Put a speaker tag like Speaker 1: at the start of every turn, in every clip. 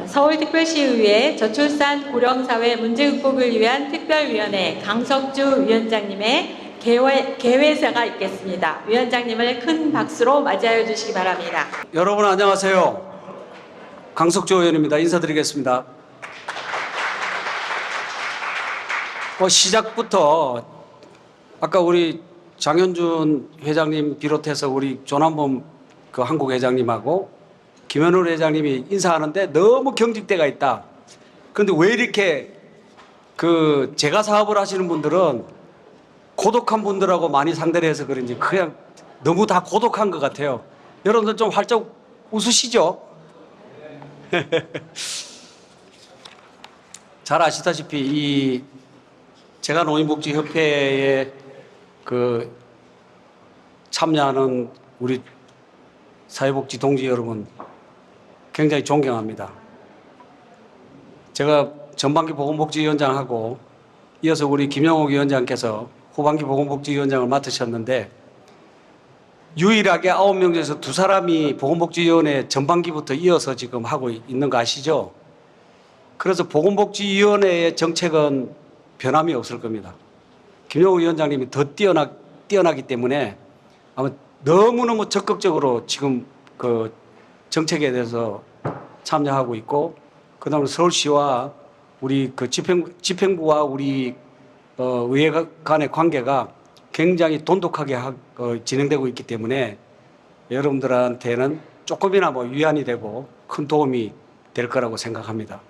Speaker 1: 서울특별시의회 저출산 고령사회 문제 극복을 위한 특별위원회 강석주 위원장님의 개회사가 있겠습니다. 위원장님을 큰 박수로 맞이하여 주시기 바랍니다.
Speaker 2: 여러분 안녕하세요. 강석주 의원입니다. 인사드리겠습니다. 시작부터 아까 우리 장현준 회장님 비롯해서 우리 조남범 한국 회장님하고 김현우 회장님이 인사하는데 너무 경직돼가 있다. 그런데 왜 이렇게 제가 사업을 하시는 분들은 고독한 분들하고 많이 상대를 해서 그런지 그냥 너무 다 고독한 것 같아요. 여러분들 좀 활짝 웃으시죠? 잘 아시다시피 제가 노인복지협회에 참여하는 우리 사회복지 동지 여러분 굉장히 존경합니다. 제가 전반기 보건복지위원장하고 이어서 우리 김영옥 위원장께서 후반기 보건복지위원장을 맡으셨는데 유일하게 9명 중에서 2사람이 보건복지위원회 전반기부터 이어서 지금 하고 있는 거 아시죠? 그래서 보건복지위원회의 정책은 변함이 없을 겁니다. 김영옥 위원장님이 더 뛰어나기 때문에 아마 너무너무 적극적으로 지금 정책에 대해서 참여하고 있고, 그 다음에 서울시와 우리 집행부와 우리 의회 간의 관계가 굉장히 돈독하게 진행되고 있기 때문에 여러분들한테는 조금이나 위안이 되고 큰 도움이 될 거라고 생각합니다.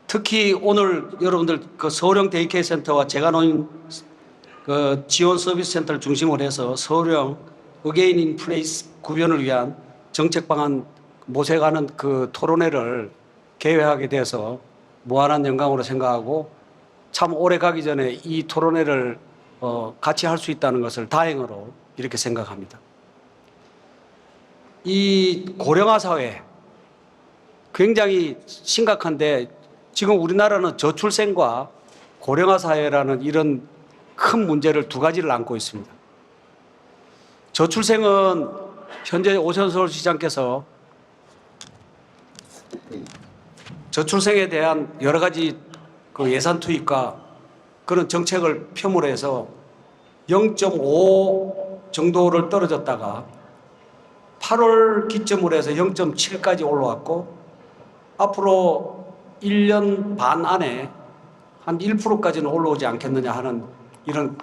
Speaker 2: 특히 오늘 여러분들 서울형 데이케어 센터와 재가노인 지원 서비스 센터를 중심으로 해서 서울형 어게인 인 플레이스 구변을 위한 정책 방안 모색하는 토론회를 개회하게 돼서 무한한 영광으로 생각하고, 참 오래 가기 전에 이 토론회를 같이 할 수 있다는 것을 다행으로 이렇게 생각합니다. 이 고령화 사회 굉장히 심각한데 지금 우리나라는 저출생과 고령화 사회라는 이런 큰 문제를 두 가지를 안고 있습니다. 저출생은 현재 오세훈 서울시장께서 저출생에 대한 여러 가지 예산 투입과 그런 정책을 표모로 해서 0.5 정도를 떨어졌다가 8월 기점으로 해서 0.7까지 올라왔고, 앞으로 1년 반 안에 한 1%까지는 올라오지 않겠느냐 하는 이런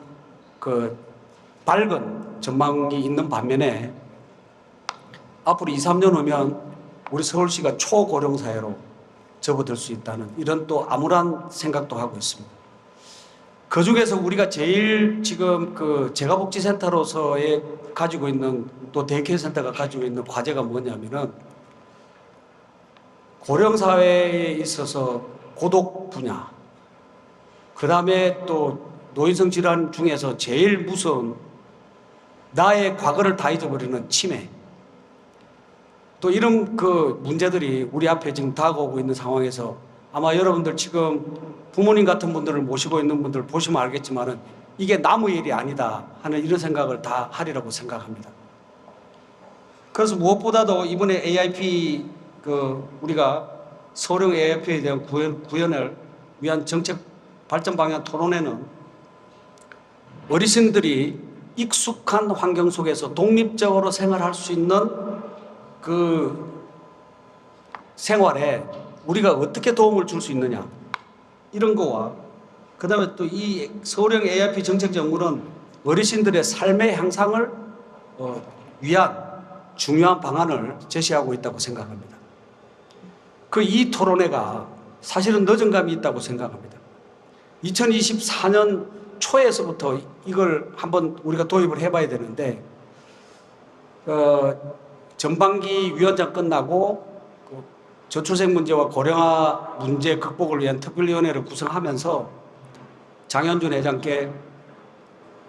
Speaker 2: 밝은 전망이 있는 반면에 앞으로 2, 3년 후면 우리 서울시가 초고령 사회로 접어들 수 있다는 이런 또 암울한 생각도 하고 있습니다. 그 중에서 우리가 제일 지금 재가복지센터로서의 가지고 있는, 또 데이케어 센터가 가지고 있는 과제가 뭐냐면은 고령 사회에 있어서 고독 분야, 그 다음에 또 노인성 질환 중에서 제일 무서운 나의 과거를 다 잊어버리는 치매, 또 이런 문제들이 우리 앞에 지금 다가오고 있는 상황에서 아마 여러분들 지금 부모님 같은 분들을 모시고 있는 분들 보시면 알겠지만은 이게 남의 일이 아니다 하는 이런 생각을 다 하리라고 생각합니다. 그래서 무엇보다도 이번에 AIP 우리가 서울형 AIP에 대한 구현을 위한 정책 발전 방향 토론회는 어르신들이 익숙한 환경 속에서 독립적으로 생활할 수 있는 생활에 우리가 어떻게 도움을 줄 수 있느냐, 이런 거와, 그 다음에 또 이 서울형 AIP 정책 연구는 어르신들의 삶의 향상을 위한 중요한 방안을 제시하고 있다고 생각합니다. 이 토론회가 사실은 늦은 감이 있다고 생각합니다. 2024년 초에서부터 이걸 한번 우리가 도입을 해봐야 되는데, 전반기 위원장 끝나고 저출생 문제와 고령화 문제 극복을 위한 특별위원회를 구성하면서 장현준 회장께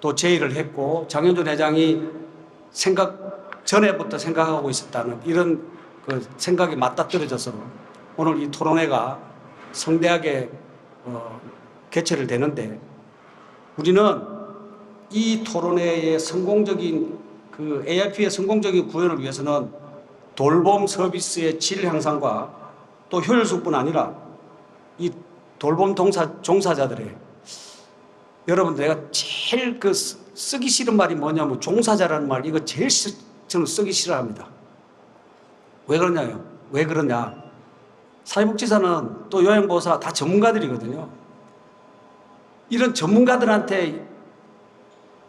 Speaker 2: 또 제의를 했고, 장현준 회장이 전에부터 생각하고 있었다는 이런 생각이 맞닥뜨려져서 오늘 이 토론회가 성대하게 개최를 되는데, 우리는 이 토론회의 성공적인 AIP의 성공적인 구현을 위해서는 돌봄 서비스의 질 향상과 또 효율성뿐 아니라 이 돌봄 종사자들의 여러분 내가 제일 쓰기 싫은 말이 뭐냐면 종사자라는 말 이거 제일 저는 쓰기 싫어합니다. 왜 그러냐요? 왜 그러냐? 사회복지사는 또 요양보호사 다 전문가들이거든요. 이런 전문가들한테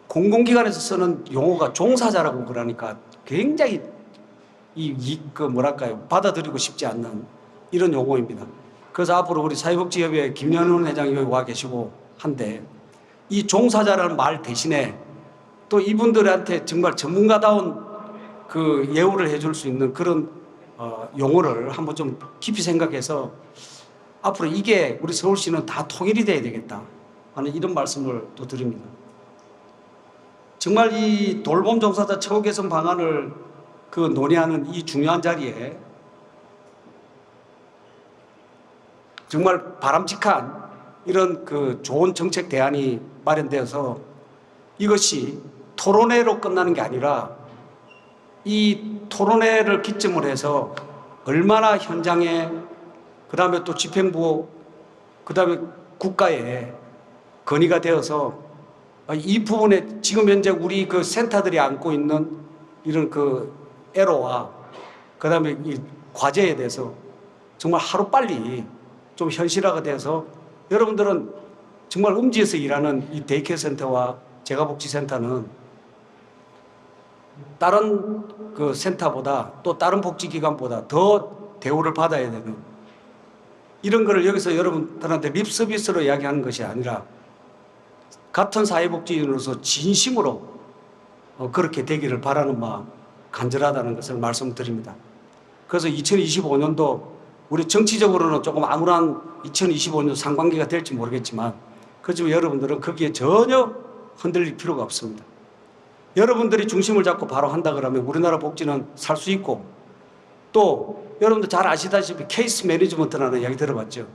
Speaker 2: 공공기관에서 쓰는 용어가 종사자라고 그러니까 굉장히 뭐랄까요 받아들이고 싶지 않는 이런 용어입니다. 그래서 앞으로 우리 사회복지협의회 김연훈 회장이 여기 와 계시고 한데 이 종사자라는 말 대신에 또 이분들한테 정말 전문가다운 그 예우를 해줄 수 있는 그런 용어를 한번 좀 깊이 생각해서 앞으로 이게 우리 서울시는 다 통일이 돼야 되겠다 하는 이런 말씀을 또 드립니다. 정말 이 돌봄 종사자 처우 개선 방안을 논의하는 이 중요한 자리에 정말 바람직한 이런 좋은 정책 대안이 마련되어서 이것이 토론회로 끝나는 게 아니라 이 토론회를 기점으로 해서 얼마나 현장에 그다음에 또 집행부 그다음에 국가에 건의가 되어서 이 부분에 지금 현재 우리 센터들이 안고 있는 이런 애로와 그다음에 이 과제에 대해서 정말 하루빨리 좀 현실화가 돼서 여러분들은 정말 음지에서 일하는 이 데이케어 센터와 재가복지센터는 다른 센터보다 또 다른 복지기관보다 더 대우를 받아야 되는 이런 거를 여기서 여러분들한테 립 서비스로 이야기하는 것이 아니라 같은 사회복지인으로서 진심으로 그렇게 되기를 바라는 마음 간절하다는 것을 말씀드립니다. 그래서 2025년도 우리 정치적으로는 조금 암울한 2025년 상반기가 될지 모르겠지만 그렇지만 여러분들은 거기에 전혀 흔들릴 필요가 없습니다. 여러분들이 중심을 잡고 바로 한다 그러면 우리나라 복지는 살 수 있고 또 여러분들 잘 아시다시피 케이스 매니지먼트라는 이야기 들어봤죠.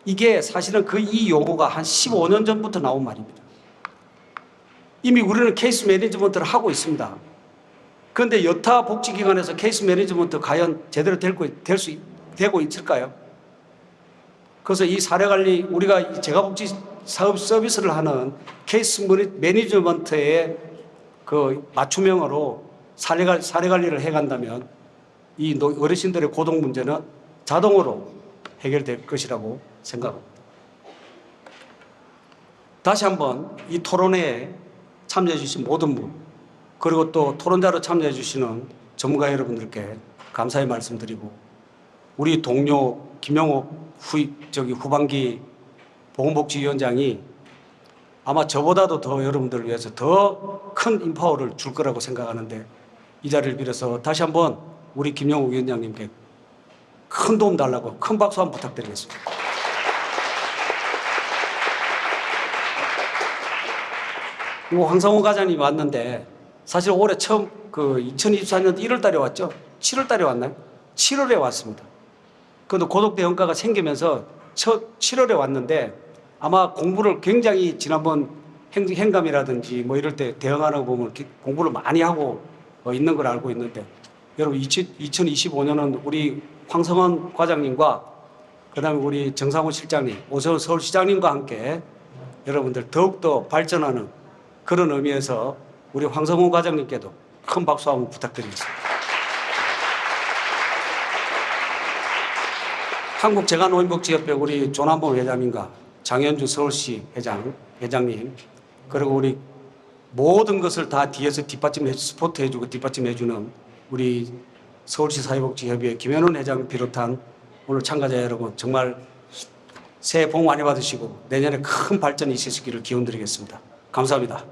Speaker 2: 이게 사실은 이 용어가 한 15년 전부터 나온 말입니다. 이미 우리는 케이스 매니지먼트를 하고 있습니다. 그런데 여타 복지기관에서 케이스 매니지먼트 과연 제대로 되고 있을까요? 그래서 이 사례관리 우리가 재가복지 사업 서비스를 하는 케이스 매니지먼트의 맞춤형으로 사례관리를 해간다면 이 어르신들의 고독 문제는 자동으로 해결될 것이라고 생각합니다. 다시 한번 이 토론회에 참여해 주신 모든 분 그리고 또 토론자로 참여해 주시는 전문가 여러분들께 감사의 말씀드리고 우리 동료 김영옥 후반기 보건복지위원장이 아마 저보다도 더 여러분들을 위해서 더 큰 인파워를 줄 거라고 생각하는데 이 자리를 빌어서 다시 한번 우리 김영옥 위원장님께 큰 도움 달라고 큰 박수 한번 부탁드리겠습니다. 황성호 과장님이 왔는데 사실 올해 처음 2024년 1월 달에 왔죠? 7월 달에 왔나요? 7월에 왔습니다. 그런데 고독대원과가 생기면서 7월에 왔는데 아마 공부를 굉장히 지난번 행감이라든지 뭐 이럴 때 대응하는 거 보면 공부를 많이 하고 있는 걸 알고 있는데 여러분 2025년은 우리 황성원 과장님과 그다음에 우리 정상훈 실장님, 오세훈 서울시장님과 함께 여러분들 더욱더 발전하는 그런 의미에서 우리 황성훈 과장님께도 큰 박수 한번 부탁드리겠습니다. 한국재가노인복지협회 우리 조남범 회장님과 장현주 서울시 회장님 그리고 우리 모든 것을 다 뒤에서 스포트 해주고 뒷받침해주는 우리 서울시 사회복지협의회 김현훈 회장 비롯한 오늘 참가자 여러분 정말 새해 복 많이 받으시고 내년에 큰 발전이 있으시기를 기원드리겠습니다. 감사합니다.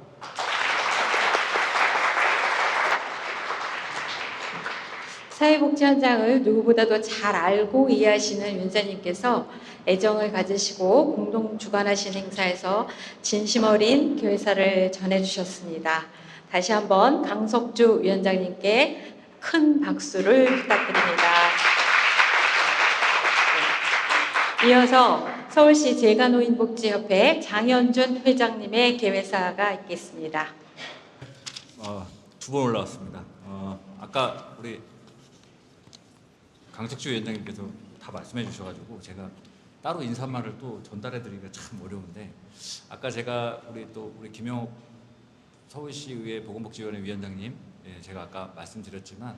Speaker 1: 사회복지 현장을 누구보다도 잘 알고 이해하시는 위원장님께서 애정을 가지시고 공동 주관하신 행사에서 진심 어린 교회사를 전해주셨습니다. 다시 한번 강석주 위원장님께 큰 박수를 부탁드립니다. 이어서 서울시 재가노인복지협회 장현준 회장님의 개회사가 있겠습니다.
Speaker 3: 두 번 올라왔습니다. 아까 우리 강석주 위원장님께서 다 말씀해 주셔가지고 제가 따로 인사말을 또 전달해 드리기가 참 어려운데, 아까 제가 우리 김영옥 서울시의회 보건복지위원회 위원장님, 예, 제가 아까 말씀드렸지만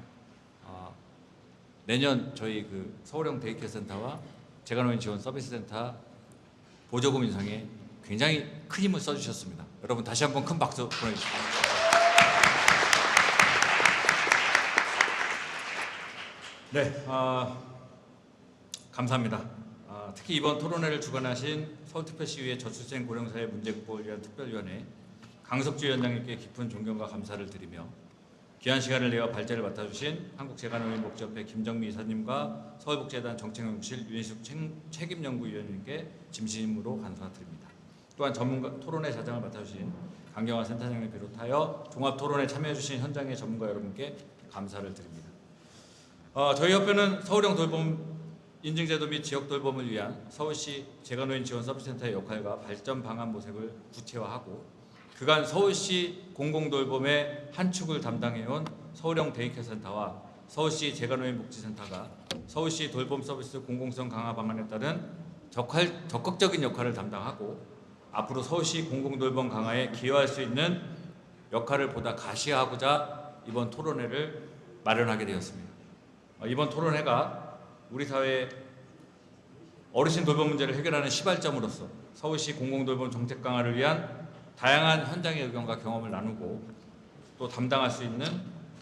Speaker 3: 내년 저희 그 서울형 데이케어 센터와 재가노인 지원 서비스 센터 보조금 인상에 굉장히 큰 힘을 써주셨습니다. 여러분 다시 한번 큰 박수 보내주십시오. 네, 감사합니다. 특히 이번 토론회를 주관하신 서울특별시의회 저출생 고령사회 문제 극복을 위한 특별위원회 강석주 위원장님께 깊은 존경과 감사를 드리며, 귀한 시간을 내어 발제를 맡아주신 한국재가노인복지협회 김정미 이사님과 서울복지재단 정책연구실 윤희숙 책임연구위원님께 진심으로 감사드립니다. 또한 전문가 토론회 자장을 맡아주신 강경화 센터장을 비롯하여 종합토론에 참여해주신 현장의 전문가 여러분께 감사를 드립니다. 저희 협회는 서울형 돌봄 인증제도 및 지역 돌봄을 위한 서울시 재가노인 지원 서비스센터의 역할과 발전 방안 모색을 구체화하고, 그간 서울시 공공돌봄의 한 축을 담당해온 서울형 데이케어 센터와 서울시 재가노인 복지센터가 서울시 돌봄 서비스 공공성 강화 방안에 따른 적극적인 역할을 담당하고, 앞으로 서울시 공공돌봄 강화에 기여할 수 있는 역할을 보다 가시화하고자 이번 토론회를 마련하게 되었습니다. 이번 토론회가 우리 사회의 어르신 돌봄 문제를 해결하는 시발점으로서 서울시 공공돌봄 정책 강화를 위한 다양한 현장의 의견과 경험을 나누고 또 담당할 수 있는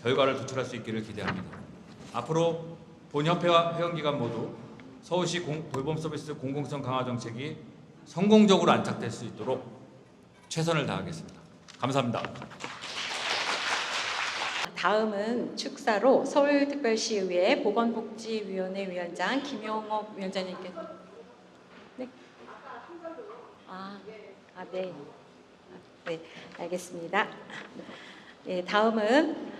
Speaker 3: 결과를 도출할 수 있기를 기대합니다. 앞으로 본 협회와 회원기관 모두 서울시 돌봄 서비스 공공성 강화 정책이 성공적으로 안착될 수 있도록 최선을 다하겠습니다. 감사합니다.
Speaker 1: 다음은 축사로 서울특별시의회 보건복지위원회 위원장 김용옥 위원장님께. 네. 네. 네, 알겠습니다. 네, 다음은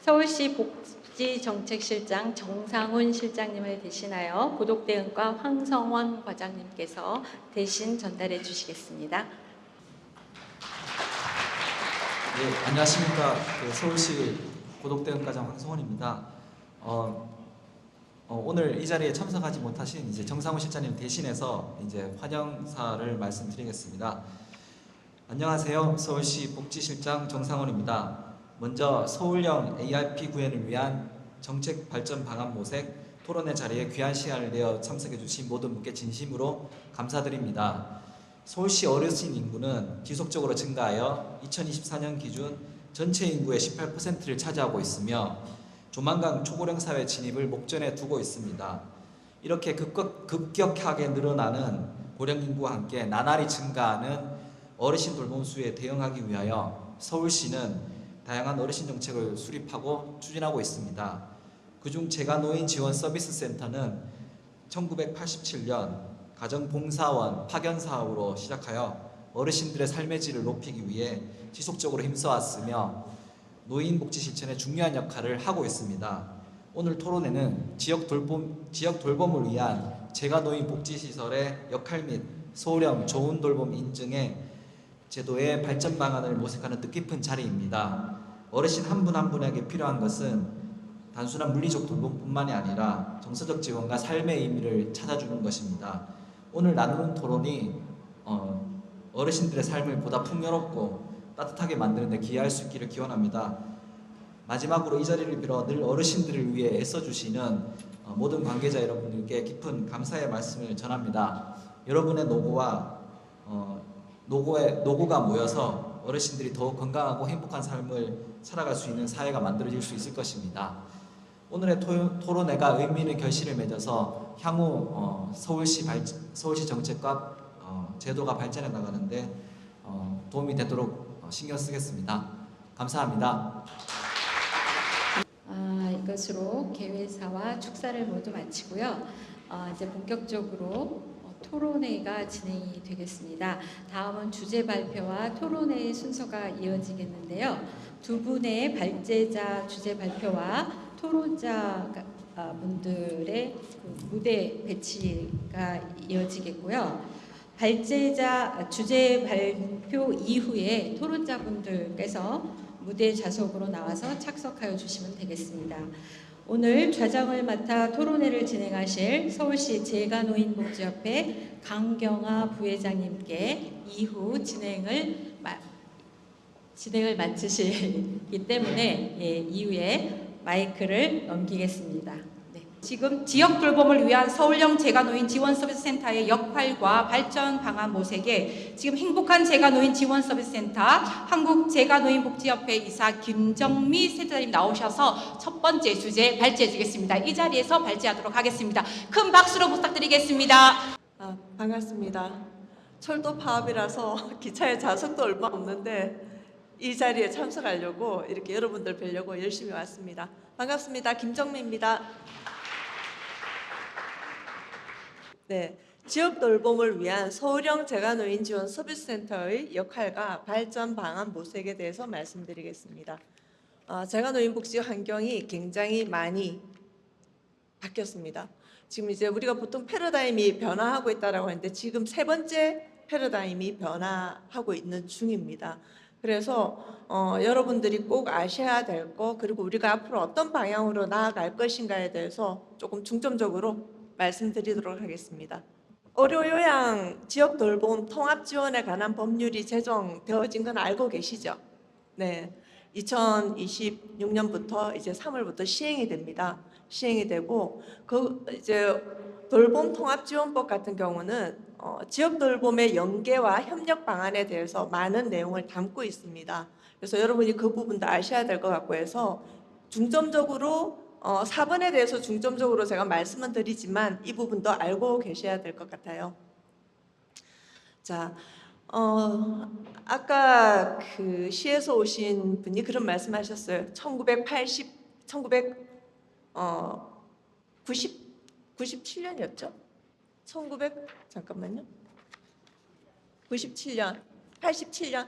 Speaker 1: 서울시 복지정책실장 정상훈 실장님을 대신하여 고독대응과 황성원 과장님께서 대신 전달해 주시겠습니다.
Speaker 4: 네, 안녕하십니까. 서울시 고독대응과장 황성원입니다. 오늘 이 자리에 참석하지 못하신 정상훈 실장님 대신해서 환영사를 말씀드리겠습니다. 안녕하세요. 서울시 복지실장 정상원입니다. 먼저 서울형 ARP 구현을 위한 정책 발전 방안 모색 토론회 자리에 귀한 시간을 내어 참석해 주신 모든 분께 진심으로 감사드립니다. 서울시 어르신 인구는 지속적으로 증가하여 2024년 기준 전체 인구의 18%를 차지하고 있으며 조만간 초고령 사회 진입을 목전에 두고 있습니다. 이렇게 급격하게 늘어나는 고령 인구와 함께 나날이 증가하는 어르신 돌봄 수에 대응하기 위하여 서울시는 다양한 어르신 정책을 수립하고 추진하고 있습니다. 그중 재가노인 지원 서비스 센터는 1987년 가정봉사원 파견 사업으로 시작하여 어르신들의 삶의 질을 높이기 위해 지속적으로 힘써왔으며 노인 복지 실천에 중요한 역할을 하고 있습니다. 오늘 토론회는 지역 돌봄을 위한 재가노인 복지시설의 역할 및 서울형 좋은 돌봄 인증의 제도의 발전 방안을 모색하는 뜻깊은 자리입니다. 어르신 한 분 한 분에게 필요한 것은 단순한 물리적 돌봄뿐만이 아니라 정서적 지원과 삶의 의미를 찾아주는 것입니다. 오늘 나누는 토론이 어르신들의 삶을 보다 풍요롭고 따뜻하게 만드는 데 기여할 수 있기를 기원합니다. 마지막으로 이 자리를 빌어 늘 어르신들을 위해 애써주시는 모든 관계자 여러분들께 깊은 감사의 말씀을 전합니다. 여러분의 노고가 모여서 어르신들이 더욱 건강하고 행복한 삶을 살아갈 수 있는 사회가 만들어질 수 있을 것입니다. 오늘의 토론회가 의미 있는 결실을 맺어서 향후 서울시 정책과 제도가 발전해 나가는데 도움이 되도록 신경 쓰겠습니다. 감사합니다.
Speaker 1: 이것으로 개회사와 축사를 모두 마치고요. 이제 본격적으로 토론회가 진행이 되겠습니다. 다음은 주제 발표와 토론회 순서가 이어지겠는데요. 두 분의 발제자 주제 발표와 토론자 분들의 무대 배치가 이어지겠고요. 발제자 주제 발표 이후에 토론자 분들께서 무대 좌석으로 나와서 착석하여 주시면 되겠습니다. 오늘 좌장을 맡아 토론회를 진행하실 서울시 재가노인복지협회 강경아 부회장님께 이후 진행을 마치시기 때문에 이후에 마이크를 넘기겠습니다. 네.
Speaker 5: 지금 지역 돌봄을 위한 서울형 재가노인 지원서비스센터의 역할과 발전 방안 모색에 지금 행복한 재가노인 지원서비스센터 한국재가노인복지협회 이사 김정미 센터장님 나오셔서 첫 번째 주제 발제해 주겠습니다. 이 자리에서 발제하도록 하겠습니다. 큰 박수로 부탁드리겠습니다.
Speaker 6: 반갑습니다. 철도 파업이라서 기차에 좌석도 얼마 없는데 이 자리에 참석하려고 이렇게 여러분들 뵈려고 열심히 왔습니다. 반갑습니다. 김정미입니다. 네, 지역 돌봄을 위한 서울형 재가노인 지원 서비스센터의 역할과 발전 방안 모색에 대해서 말씀드리겠습니다. 재가노인 복지 환경이 굉장히 많이 바뀌었습니다. 지금 이제 우리가 보통 패러다임이 변화하고 있다라고 하는데 지금 세 번째 패러다임이 변화하고 있는 중입니다. 그래서 여러분들이 꼭 아셔야 될 거, 그리고 우리가 앞으로 어떤 방향으로 나아갈 것인가에 대해서 조금 중점적으로 말씀드리도록 하겠습니다. 의료요양 지역 돌봄 통합 지원에 관한 법률이 제정되어진 건 알고 계시죠? 네, 2026년부터 이제 3월부터 시행이 됩니다. 시행이 되고 이제 돌봄 통합 지원법 같은 경우는 지역 돌봄의 연계와 협력 방안에 대해서 많은 내용을 담고 있습니다. 그래서 여러분이 그 부분도 아셔야 될 것 같고 해서 중점적으로 4번에 대해서 중점적으로 제가 말씀은 드리지만 이 부분도 알고 계셔야 될 것 같아요. 자, 아까 그 시에서 오신 분이 그런 말씀하셨어요. 1997년이었죠? 97년, 87년.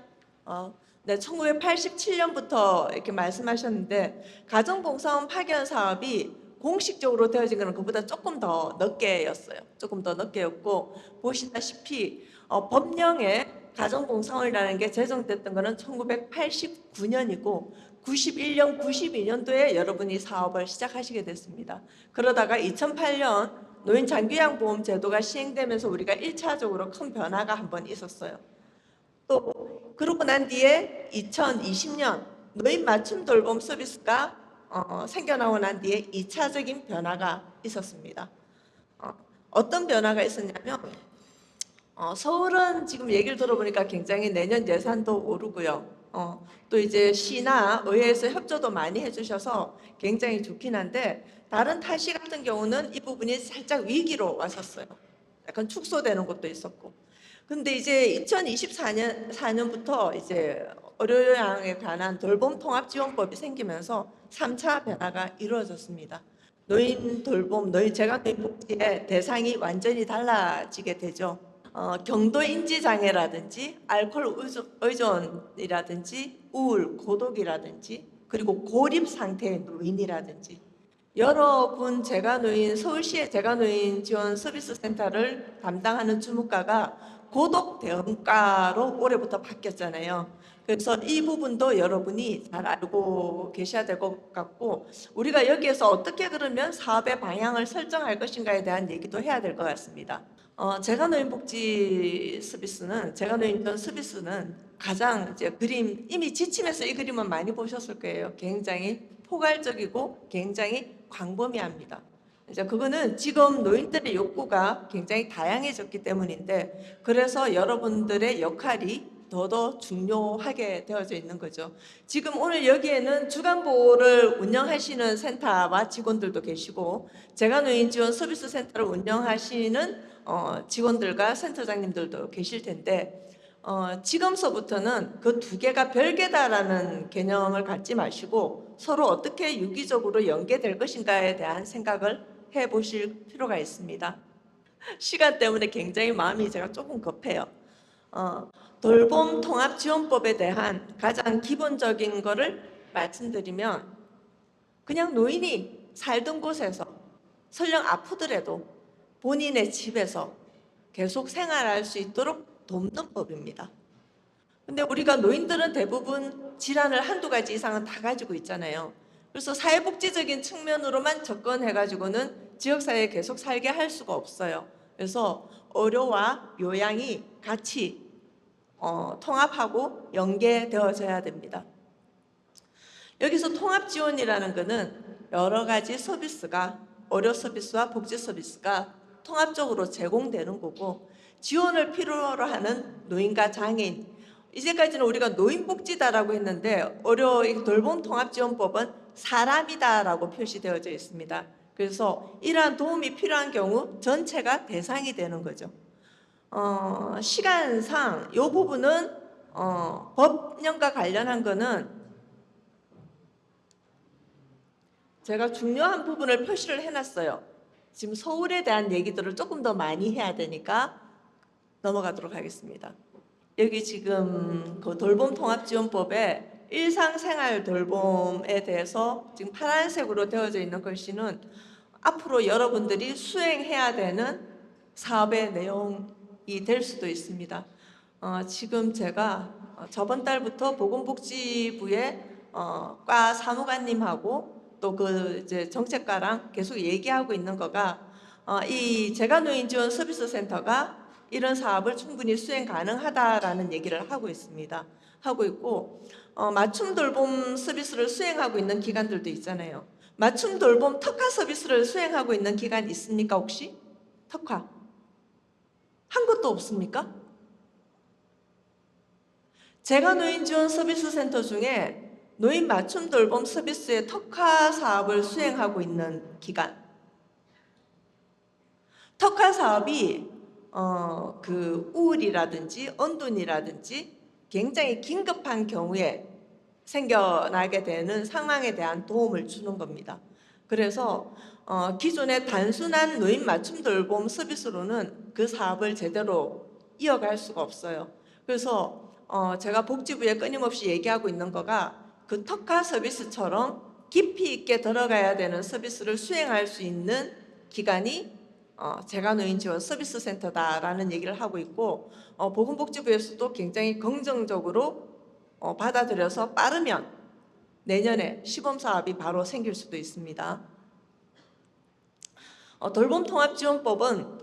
Speaker 6: 네, 1987년부터 이렇게 말씀하셨는데 가정봉사원 파견 사업이 공식적으로 되어진 것은 그보다 조금 더 늦게였어요. 조금 더 늦게였고 보시다시피 법령에 가정봉사원이라는 게 제정됐던 것은 1989년이고 91년, 92년도에 여러분이 사업을 시작하시게 됐습니다. 그러다가 2008년 노인 장기요양보험 제도가 시행되면서 우리가 1차적으로 큰 변화가 한번 있었어요. 또 그러고 난 뒤에 2020년 노인 맞춤 돌봄 서비스가 생겨나고 난 뒤에 2차적인 변화가 있었습니다. 어떤 변화가 있었냐면 서울은 지금 얘기를 들어보니까 굉장히 내년 예산도 오르고요. 또 이제 시나 의회에서 협조도 많이 해주셔서 굉장히 좋긴 한데 다른 타시 같은 경우는 이 부분이 살짝 위기로 왔었어요. 약간 축소되는 것도 있었고. 근데 이제 2024년부터 이제 의료요양에 관한 돌봄 통합 지원법이 생기면서 3차 변화가 이루어졌습니다. 노인 돌봄, 재가노인 복지의 대상이 완전히 달라지게 되죠. 경도 인지 장애라든지 알코올 의존이라든지 우울, 고독이라든지 그리고 고립 상태의 노인이라든지 여러분 서울시의 재가노인 지원 서비스 센터를 담당하는 주무과가 고독 대응과로 올해부터 바뀌었잖아요. 그래서 이 부분도 여러분이 잘 알고 계셔야 될 것 같고 우리가 여기에서 어떻게 그러면 사업의 방향을 설정할 것인가에 대한 얘기도 해야 될 것 같습니다. 재가노인 복지 서비스는 재가노인 지원 서비스는 가장 이제 그림 이미 지침에서 이 그림은 많이 보셨을 거예요. 굉장히 포괄적이고 굉장히 광범위합니다. 이제 그거는 지금 노인들의 욕구가 굉장히 다양해졌기 때문인데 그래서 여러분들의 역할이 더더 중요하게 되어져 있는 거죠. 지금 오늘 여기에는 주간보호를 운영하시는 센터와 직원들도 계시고 재가노인 지원 서비스 센터를 운영하시는 직원들과 센터장님들도 계실 텐데 지금서부터는 그 두 개가 별개다라는 개념을 갖지 마시고 서로 어떻게 유기적으로 연계될 것인가에 대한 생각을 해보실 필요가 있습니다. 시간 때문에 굉장히 마음이 제가 조금 급해요. 돌봄 통합 지원법에 대한 가장 기본적인 거를 말씀드리면 그냥 노인이 살던 곳에서 설령 아프더라도 본인의 집에서 계속 생활할 수 있도록 돕는 법입니다. 근데 우리가 노인들은 대부분 질환을 한두 가지 이상은 다 가지고 있잖아요. 그래서 사회복지적인 측면으로만 접근해가지고는 지역사회에 계속 살게 할 수가 없어요. 그래서 어려와 요양이 같이 통합하고 연계되어져야 됩니다. 여기서 통합지원이라는 것은 여러 가지 서비스가 어려 서비스와 복지 서비스가 통합적으로 제공되는 거고, 지원을 필요로 하는 노인과 장애인, 이제까지는 우리가 노인복지다라고 했는데 돌봄통합지원법은 사람이다라고 표시되어져 있습니다. 그래서 이러한 도움이 필요한 경우 전체가 대상이 되는 거죠. 시간상 이 부분은 법령과 관련한 거는 제가 중요한 부분을 표시를 해놨어요. 지금 서울에 대한 얘기들을 조금 더 많이 해야 되니까 넘어가도록 하겠습니다. 여기 지금 그 돌봄통합지원법에 일상생활 돌봄에 대해서 지금 파란색으로 되어져 있는 글씨는 앞으로 여러분들이 수행해야 되는 사업의 내용이 될 수도 있습니다. 지금 제가 저번 달부터 보건복지부의 과 사무관님하고 또 그 이제 정책과랑 계속 얘기하고 있는 거가 이 재가노인지원 서비스센터가 이런 사업을 충분히 수행 가능하다라는 얘기를 하고 있습니다. 하고 있고 맞춤 돌봄 서비스를 수행하고 있는 기관들도 있잖아요. 맞춤 돌봄 특화 서비스를 수행하고 있는 기관 있습니까 혹시? 특화 한 것도 없습니까? 재가노인지원 서비스센터 중에 노인 맞춤 돌봄 서비스의 특화 사업을 수행하고 있는 기관. 특화 사업이 그 우울이라든지 언둔이라든지 굉장히 긴급한 경우에 생겨나게 되는 상황에 대한 도움을 주는 겁니다. 그래서 기존의 단순한 노인 맞춤 돌봄 서비스로는 그 사업을 제대로 이어갈 수가 없어요. 그래서 제가 복지부에 끊임없이 얘기하고 있는 거가 그 특화 서비스처럼 깊이 있게 들어가야 되는 서비스를 수행할 수 있는 기관이 재가노인지원 서비스센터다라는 얘기를 하고 있고, 보건복지부에서도 굉장히 긍정적으로 받아들여서 빠르면 내년에 시범사업이 바로 생길 수도 있습니다. 돌봄통합지원법은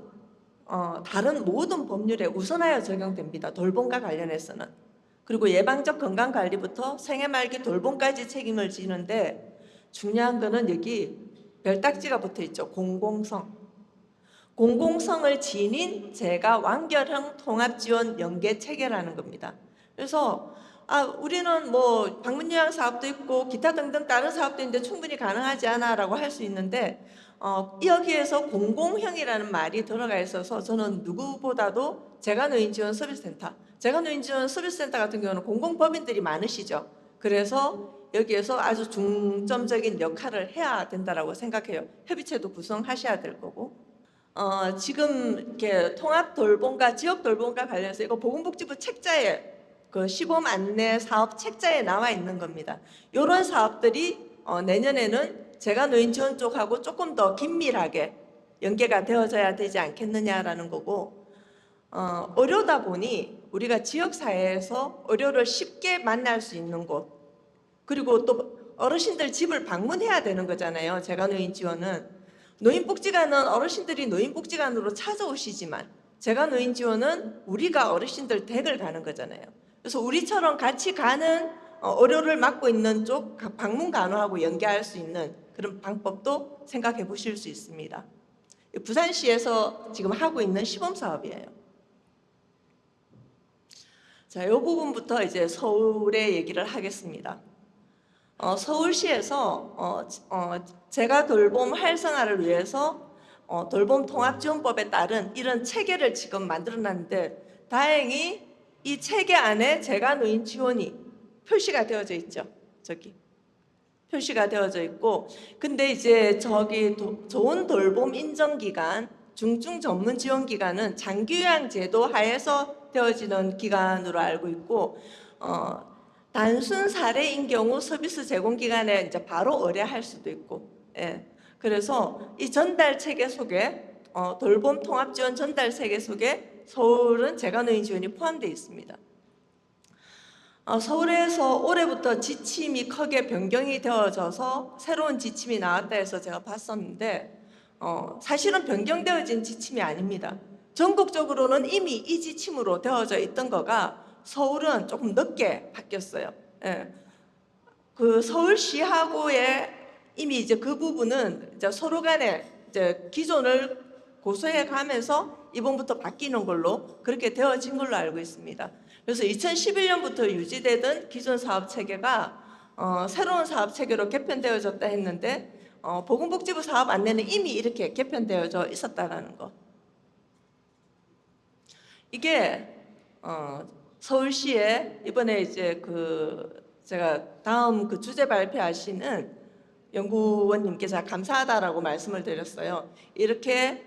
Speaker 6: 다른 모든 법률에 우선하여 적용됩니다. 돌봄과 관련해서는. 그리고 예방적 건강관리부터 생애 말기 돌봄까지 책임을 지는데 중요한 거는 여기 별딱지가 붙어 있죠. 공공성. 공공성을 지닌 재가 완결형 통합지원 연계 체계라는 겁니다. 그래서 우리는 뭐 방문요양 사업도 있고 기타 등등 다른 사업도 있는데 충분히 가능하지 않아라고 할 수 있는데 여기에서 공공형이라는 말이 들어가 있어서 저는 누구보다도 재가노인지원 서비스센터, 재가노인지원 서비스센터 같은 경우는 공공법인들이 많으시죠. 그래서 여기에서 아주 중점적인 역할을 해야 된다라고 생각해요. 협의체도 구성하셔야 될 거고. 지금 이렇게 통합 돌봄과 지역 돌봄과 관련해서 이거 보건복지부 책자에 그 시범 안내 사업 책자에 나와 있는 겁니다. 이런 사업들이 내년에는 재가노인 지원 쪽하고 조금 더 긴밀하게 연계가 되어져야 되지 않겠느냐라는 거고, 어려다 보니 우리가 지역사회에서 어려를 쉽게 만날 수 있는 곳, 그리고 또 어르신들 집을 방문해야 되는 거잖아요. 재가노인 지원은. 노인복지관은 어르신들이 노인복지관으로 찾아오시지만 재가노인 지원은 우리가 어르신들 댁을 가는 거잖아요. 그래서 우리처럼 같이 가는 어려를 맡고 있는 쪽 방문 간호하고 연계할 수 있는 그런 방법도 생각해 보실 수 있습니다. 부산시에서 지금 하고 있는 시범 사업이에요. 자, 이 부분부터 이제 서울의 얘기를 하겠습니다. 서울시에서 재가 돌봄 활성화를 위해서 돌봄통합지원법에 따른 이런 체계를 지금 만들어놨는데 다행히 이 체계 안에 재가노인 지원이 표시가 되어져 있죠. 저기 표시가 되어져 있고, 근데 이제 저기 좋은 돌봄 인정기관, 중증 전문 지원 기관은 장기요양 제도 하에서 되어지는 기관으로 알고 있고, 단순 사례인 경우 서비스 제공 기관에 이제 바로 의뢰할 수도 있고, 예. 그래서 이 전달 체계 속에 돌봄 통합 지원 전달 체계 속에 서울은 재가노인 지원이 포함되어 있습니다. 서울에서 올해부터 지침이 크게 변경이 되어져서 새로운 지침이 나왔다 해서 제가 봤었는데 사실은 변경되어진 지침이 아닙니다. 전국적으로는 이미 이 지침으로 되어져 있던 거가 서울은 조금 늦게 바뀌었어요. 예. 그 서울시하고의 이미 이제 그 부분은 이제 서로 간에 이제 기존을 고수해 가면서 이번부터 바뀌는 걸로 그렇게 되어진 걸로 알고 있습니다. 그래서 2011년부터 유지되던 기존 사업 체계가 새로운 사업 체계로 개편되어졌다 했는데 보건복지부 사업 안내는 이미 이렇게 개편되어져 있었다라는 거. 이게 서울시에 이번에 이제 제가 다음 주제 발표하시는 연구원님께 제가 감사하다라고 말씀을 드렸어요. 이렇게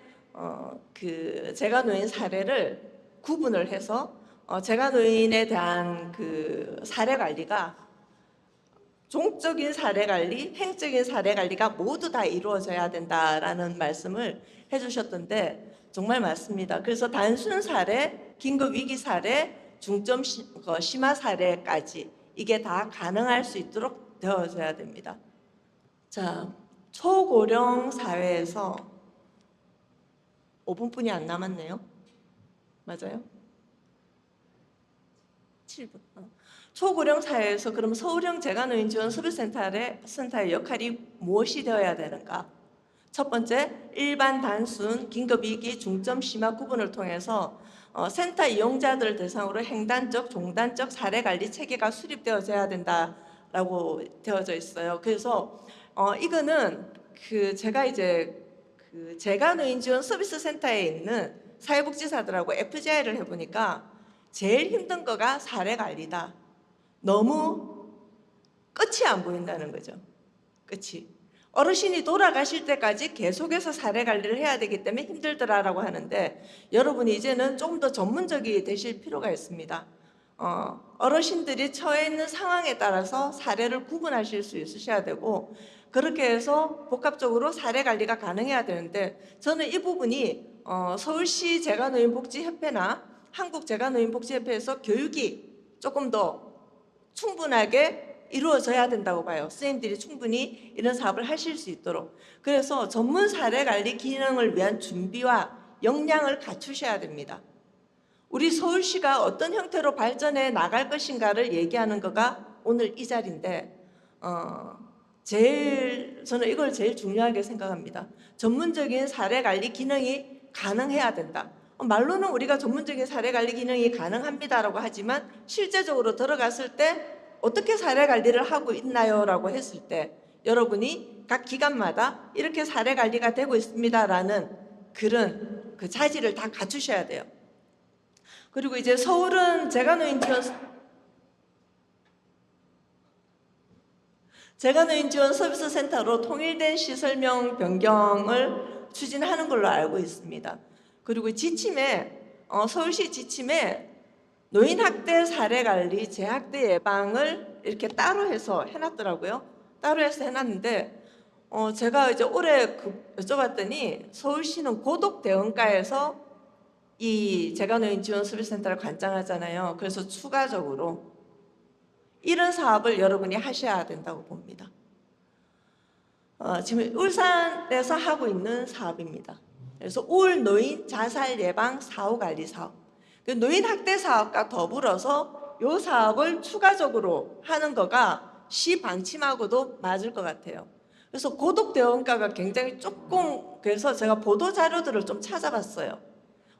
Speaker 6: 재가노인 사례를 구분을 해서 재가노인에 대한 사례 관리가 종적인 사례 관리, 행적인 사례 관리가 모두 다 이루어져야 된다라는 말씀을 해주셨던데 정말 맞습니다. 그래서 단순 사례, 긴급 위기 사례, 중점 심화 사례까지 이게 다 가능할 수 있도록 되어져야 됩니다. 자, 초고령 사회에서 5분뿐이 안 남았네요. 맞아요? 7분. 초고령 사회에서 그럼 서울형 재가노인 지원 서비스센터의 역할이 무엇이 되어야 되는가? 첫 번째, 일반 단순 긴급위기 중점 심화 구분을 통해서 센터 이용자들 대상으로 행단적, 종단적 사례 관리 체계가 수립되어져야 된다라고 되어져 있어요. 그래서 이거는 제가 이제 재가노인 지원 서비스 센터에 있는 사회복지사들하고 FGI를 해보니까 제일 힘든 거가 사례 관리다. 너무 끝이 안 보인다는 거죠. 끝이. 어르신이 돌아가실 때까지 계속해서 사례 관리를 해야 되기 때문에 힘들더라라고 하는데 여러분이 이제는 좀 더 전문적이 되실 필요가 있습니다. 어르신들이 처해 있는 상황에 따라서 사례를 구분하실 수 있으셔야 되고 그렇게 해서 복합적으로 사례 관리가 가능해야 되는데 저는 이 부분이 서울시 재가노인복지협회나 한국재가노인복지협회에서 교육이 조금 더 충분하게 이루어져야 된다고 봐요. 선생님들이 충분히 이런 사업을 하실 수 있도록. 그래서 전문 사례 관리 기능을 위한 준비와 역량을 갖추셔야 됩니다. 우리 서울시가 어떤 형태로 발전해 나갈 것인가를 얘기하는 거가 오늘 이 자리인데 저는 이걸 제일 중요하게 생각합니다. 전문적인 사례 관리 기능이 가능해야 된다. 말로는 우리가 전문적인 사례 관리 기능이 가능합니다라고 하지만 실제적으로 들어갔을 때 어떻게 사례 관리를 하고 있나요? 라고 했을 때 여러분이 각 기관마다 이렇게 사례 관리가 되고 있습니다라는 그런 자질을 다 갖추셔야 돼요. 그리고 이제 서울은 재가노인 지원 서비스 센터로 통일된 시설명 변경을 추진하는 걸로 알고 있습니다. 그리고 서울시 지침에 노인학대 사례관리, 재학대 예방을 이렇게 따로 해서 해놨더라고요. 따로 해서 해놨는데 제가 이제 올해 여쭤봤더니 서울시는 고독대응가에서 이 재가노인 지원 서비스센터를 관장하잖아요. 그래서 추가적으로 이런 사업을 여러분이 하셔야 된다고 봅니다. 지금 울산에서 하고 있는 사업입니다. 그래서 울 노인 자살 예방 사후 관리 사업. 노인 학대 사업과 더불어서 이 사업을 추가적으로 하는 거가 시 방침하고도 맞을 것 같아요. 그래서 고독대원가가 굉장히 조금 그래서 제가 보도 자료들을 좀 찾아봤어요.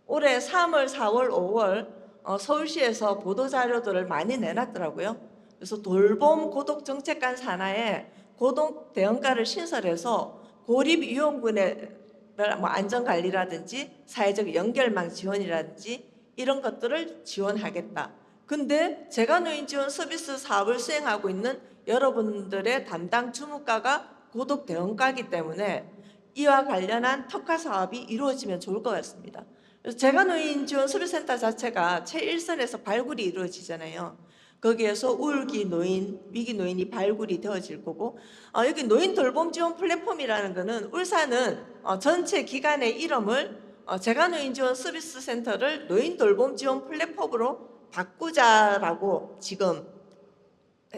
Speaker 6: 올해 3월, 4월, 5월 서울시에서 보도 자료들을 많이 내놨더라고요. 그래서 돌봄 고독 정책관 산하에 고독 대응과를 신설해서 고립 유형군의 안전 관리라든지 사회적 연결망 지원이라든지 이런 것들을 지원하겠다. 근데 재가노인 지원 서비스 사업을 수행하고 있는 여러분들의 담당 주무과가 고독 대응과이기 때문에 이와 관련한 특화 사업이 이루어지면 좋을 것 같습니다. 그래서 재가노인 지원 서비스센터 자체가 최일선에서 발굴이 이루어지잖아요. 거기에서 우울기 노인, 위기 노인이 발굴이 되어질 거고 여기 노인 돌봄 지원 플랫폼이라는 거는 울산은 전체 기관의 이름을 재가노인 지원 서비스 센터를 노인 돌봄 지원 플랫폼으로 바꾸자라고 지금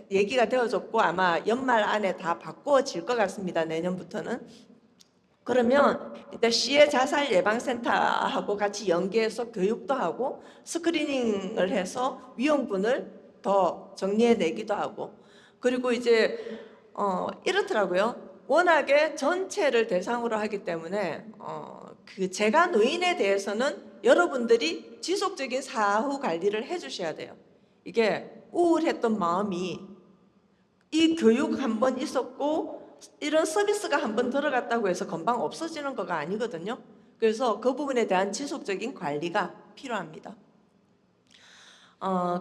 Speaker 6: 얘기가 되어졌고 아마 연말 안에 다 바꿔질 것 같습니다. 내년부터는. 그러면 일단 시의 자살 예방센터하고 같이 연계해서 교육도 하고 스크리닝을 해서 위험군을 더 정리해내기도 하고, 그리고 이제 이렇더라고요. 워낙에 전체를 대상으로 하기 때문에 그 재가 노인에 대해서는 여러분들이 지속적인 사후 관리를 해주셔야 돼요. 이게 우울했던 마음이 이 교육 한번 있었고 이런 서비스가 한번 들어갔다고 해서 금방 없어지는 거가 아니거든요. 그래서 그 부분에 대한 지속적인 관리가 필요합니다.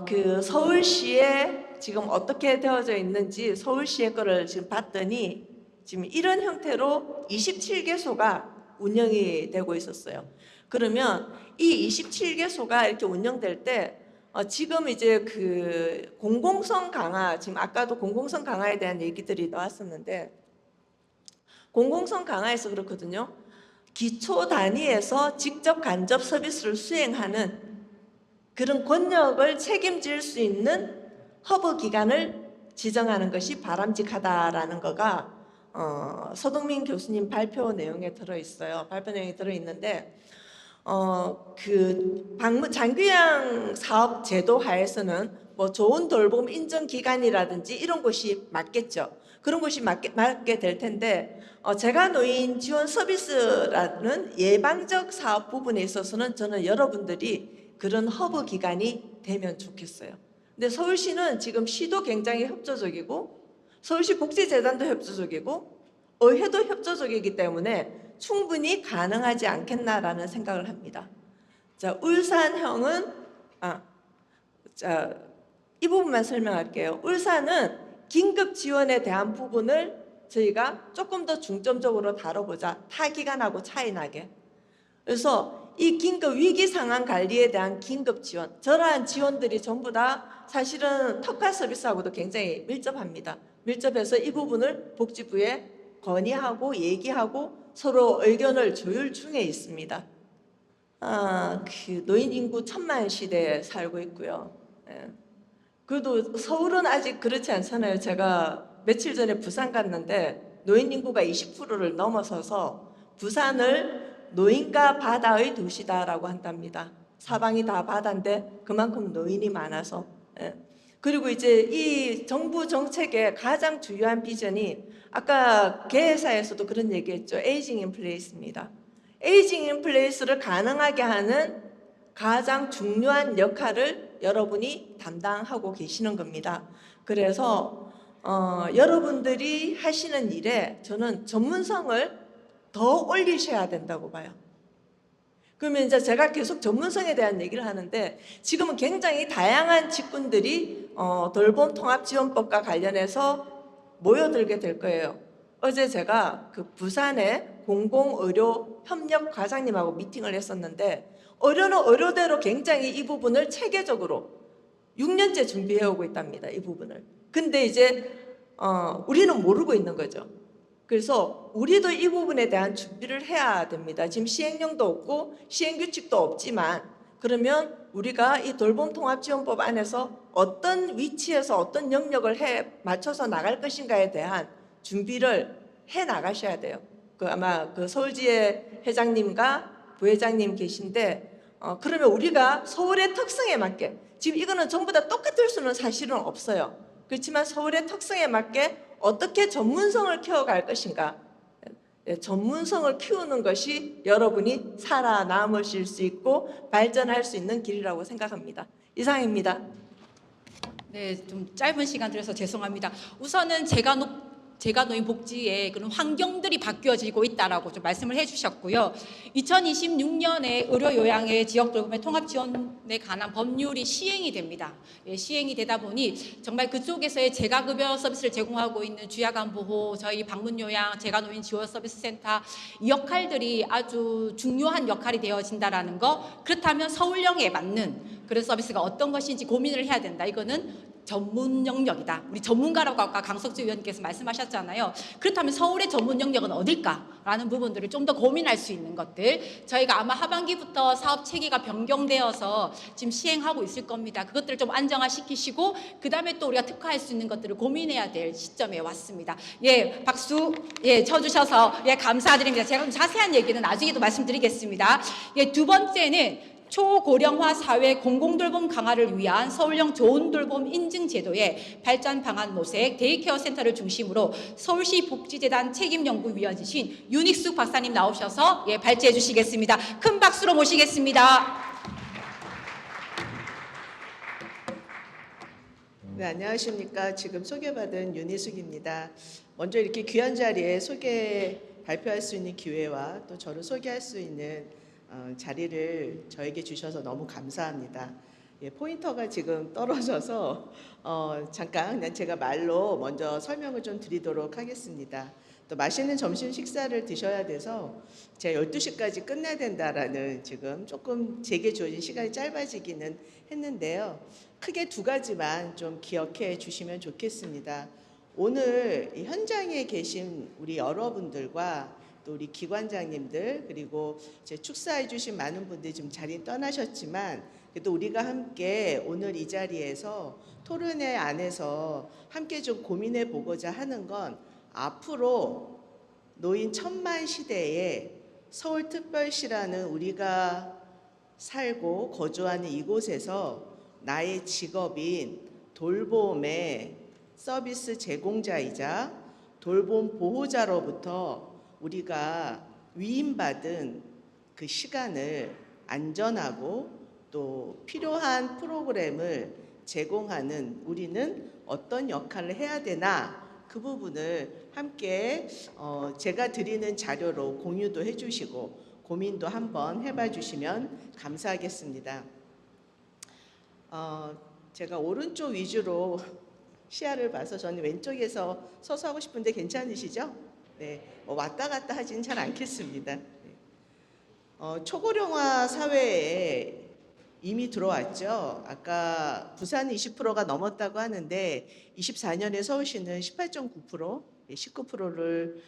Speaker 6: 그 서울시에 지금 어떻게 되어져 있는지 서울시의 거를 지금 봤더니 지금 이런 형태로 27개소가 운영이 되고 있었어요. 그러면 이 27개소가 이렇게 운영될 때 지금 이제 그 공공성 강화, 지금 아까도 공공성 강화에 대한 얘기들이 나왔었는데 공공성 강화에서 그렇거든요. 기초 단위에서 직접 간접 서비스를 수행하는 그런 권력을 책임질 수 있는 허브 기관을 지정하는 것이 바람직하다라는 거가 서동민 교수님 발표 내용에 들어있어요. 발표 내용이 들어있는데 그 장규양 사업 제도 하에서는 뭐 좋은 돌봄 인증 기관이라든지 이런 곳이 맞겠죠. 그런 곳이 맞게 될 텐데 재가노인 지원 서비스라는 예방적 사업 부분에 있어서는 저는 여러분들이 그런 허브 기관이 되면 좋겠어요. 근데 서울시는 지금 시도 굉장히 협조적이고 서울시 복지재단도 협조적이고 의회도 협조적이기 때문에 충분히 가능하지 않겠나라는 생각을 합니다. 자, 울산형은 이 부분만 설명할게요. 울산은 긴급 지원에 대한 부분을 저희가 조금 더 중점적으로 다뤄보자. 타 기관하고 차이 나게. 그래서 이 긴급 위기 상황 관리에 대한 긴급 지원, 저러한 지원들이 전부 다 사실은 특화 서비스하고도 굉장히 밀접합니다. 밀접해서 이 부분을 복지부에 건의하고 얘기하고 서로 의견을 조율 중에 있습니다. 그 노인 인구 1000만 시대에 살고 있고요. 그래도 서울은 아직 그렇지 않잖아요. 제가 며칠 전에 부산 갔는데 노인 인구가 20%를 넘어서서 부산을 노인과 바다의 도시다라고 한답니다. 사방이 다 바다인데 그만큼 노인이 많아서. 그리고 이제 이 정부 정책의 가장 중요한 비전이 아까 개회사에서도 그런 얘기했죠. 에이징 인 플레이스입니다. 에이징 인 플레이스를 가능하게 하는 가장 중요한 역할을 여러분이 담당하고 계시는 겁니다. 그래서 여러분들이 하시는 일에 저는 전문성을 더 올리셔야 된다고 봐요. 그러면 이제 제가 계속 전문성에 대한 얘기를 하는데 지금은 굉장히 다양한 직군들이 돌봄 통합지원법과 관련해서 모여들게 될 거예요. 어제 제가 그 부산의 공공의료 협력 과장님하고 미팅을 했었는데 의료는 의료대로 굉장히 이 부분을 체계적으로 6년째 준비해 오고 있답니다. 이 부분을. 근데 이제 우리는 모르고 있는 거죠. 그래서 우리도 이 부분에 대한 준비를 해야 됩니다. 지금 시행령도 없고 시행규칙도 없지만 그러면 우리가 이 돌봄통합지원법 안에서 어떤 위치에서 어떤 영역을 맞춰서 나갈 것인가에 대한 준비를 해 나가셔야 돼요. 아마 그 서울지회 회장님과 부회장님 계신데 그러면 우리가 서울의 특성에 맞게 지금 이거는 전부 다 똑같을 수는 사실은 없어요. 그렇지만 서울의 특성에 맞게 어떻게 전문성을 키워갈 것인가. 전문성을 키우는 것이 여러분이 살아남으실 수 있고 발전할 수 있는 길이라고 생각합니다. 이상입니다.
Speaker 5: 네, 좀 짧은 시간 들여서 죄송합니다. 우선은 재가노인 복지의 그런 환경들이 바뀌어지고 있다라고 좀 말씀을 해주셨고요. 2026년에 의료 요양의 지역 돌봄의 통합 지원에 관한 법률이 시행이 됩니다. 시행이 되다 보니 정말 그쪽에서의 재가급여 서비스를 제공하고 있는 주야간 보호, 저희 방문 요양, 재가노인 지원 서비스 센터 이 역할들이 아주 중요한 역할이 되어진다라는 거. 그렇다면 서울형에 맞는 그런 서비스가 어떤 것인지 고민을 해야 된다. 이거는 전문 영역이다. 우리 전문가라고 아까 강석주 의원님께서 말씀하셨잖아요. 그렇다면 서울의 전문 영역은 어딜까라는 부분들을 좀 더 고민할 수 있는 것들, 저희가 아마 하반기부터 사업 체계가 변경되어서 지금 시행하고 있을 겁니다. 그것들을 좀 안정화시키시고 그 다음에 또 우리가 특화할 수 있는 것들을 고민해야 될 시점에 왔습니다. 예, 박수 쳐주셔서 감사드립니다. 제가 좀 자세한 얘기는 나중에 또 말씀드리겠습니다. 두 번째는 초고령화 사회 공공돌봄 강화를 위한 서울형 좋은 돌봄 인증 제도의 발전 방안 모색 데이케어 센터를 중심으로 서울시 복지재단 책임연구위원이신 윤익숙 박사님 나오셔서 발제해 주시겠습니다. 큰 박수로 모시겠습니다.
Speaker 7: 네, 안녕하십니까. 지금 소개받은 윤희숙입니다. 먼저 이렇게 귀한 자리에 발표할 수 있는 기회와 또 저를 소개할 수 있는 자리를 저에게 주셔서 너무 감사합니다. 포인터가 지금 떨어져서 잠깐 그냥 제가 말로 먼저 설명을 좀 드리도록 하겠습니다. 또 맛있는 점심 식사를 드셔야 돼서 제가 12시까지 끝내야 된다라는 지금 조금 제게 주어진 시간이 짧아지기는 했는데요. 크게 두 가지만 좀 기억해 주시면 좋겠습니다. 오늘 이 현장에 계신 우리 여러분들과 또 우리 기관장님들 그리고 제 축사해 주신 많은 분들이 지금 자리 떠나셨지만 그래도 우리가 함께 오늘 이 자리에서 토론회 안에서 함께 좀 고민해 보고자 하는 건 앞으로 노인 천만 시대에 서울특별시라는 우리가 살고 거주하는 이곳에서 나의 직업인 돌봄의 서비스 제공자이자 돌봄 보호자로부터 우리가 위임받은 그 시간을 안전하고 또 필요한 프로그램을 제공하는 우리는 어떤 역할을 해야 되나 그 부분을 함께 제가 드리는 자료로 공유도 해주시고 고민도 한번 해봐 주시면 감사하겠습니다. 제가 오른쪽 위주로 시야를 봐서 저는 왼쪽에서 서서 하고 싶은데 괜찮으시죠? 네, 왔다 갔다 하지는 잘 않겠습니다. 초고령화 사회에 이미 들어왔죠. 아까 부산은 20%가 넘었다고 하는데 24년에 서울시는 18.9%, 19%를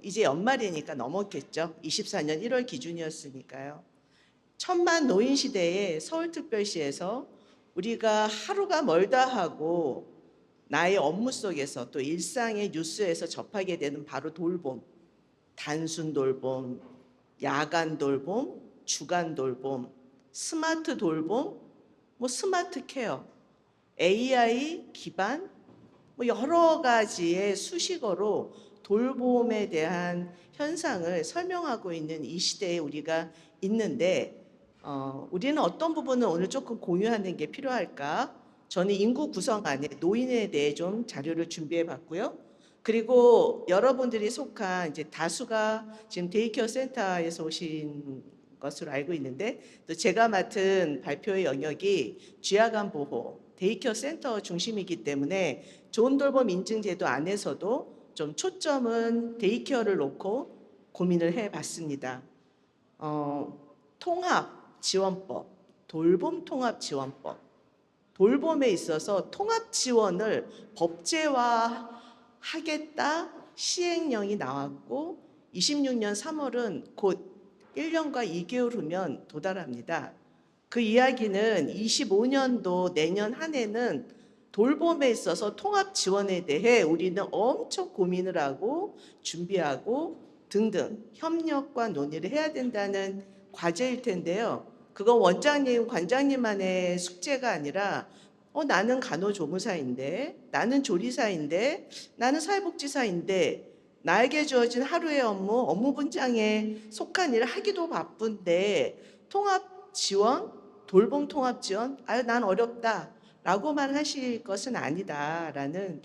Speaker 7: 이제 연말이니까 넘었겠죠. 24년 1월 기준이었으니까요. 천만 노인 시대에 서울특별시에서 우리가 하루가 멀다 하고 나의 업무 속에서 또 일상의 뉴스에서 접하게 되는 바로 돌봄, 단순 돌봄, 야간 돌봄, 주간 돌봄, 스마트 돌봄, 스마트 케어, AI 기반, 여러 가지의 수식어로 돌봄에 대한 현상을 설명하고 있는 이 시대에 우리가 있는데 우리는 어떤 부분을 오늘 조금 공유하는 게 필요할까? 저는 인구 구성안에 노인에 대해 좀 자료를 준비해 봤고요. 그리고 여러분들이 속한 이제 다수가 지금 데이케어 센터에서 오신 것으로 알고 있는데 또 제가 맡은 발표의 영역이 쥐약암 보호, 데이케어 센터 중심이기 때문에 좋은 돌봄 인증제도 안에서도 좀 초점은 데이케어를 놓고 고민을 해봤습니다. 통합지원법, 돌봄 통합지원법. 돌봄에 있어서 통합지원을 법제화하겠다 시행령이 나왔고 26년 3월은 곧 1년과 2개월 후면 도달합니다. 그 이야기는 25년도 내년 한 해는 돌봄에 있어서 통합지원에 대해 우리는 엄청 고민을 하고 준비하고 등등 협력과 논의를 해야 된다는 과제일 텐데요. 그건 원장님, 관장님만의 숙제가 아니라 나는 간호조무사인데, 나는 조리사인데, 나는 사회복지사인데 나에게 주어진 하루의 업무 분장에 속한 일을 하기도 바쁜데 통합지원, 돌봄 통합지원, 난 어렵다 라고만 하실 것은 아니다라는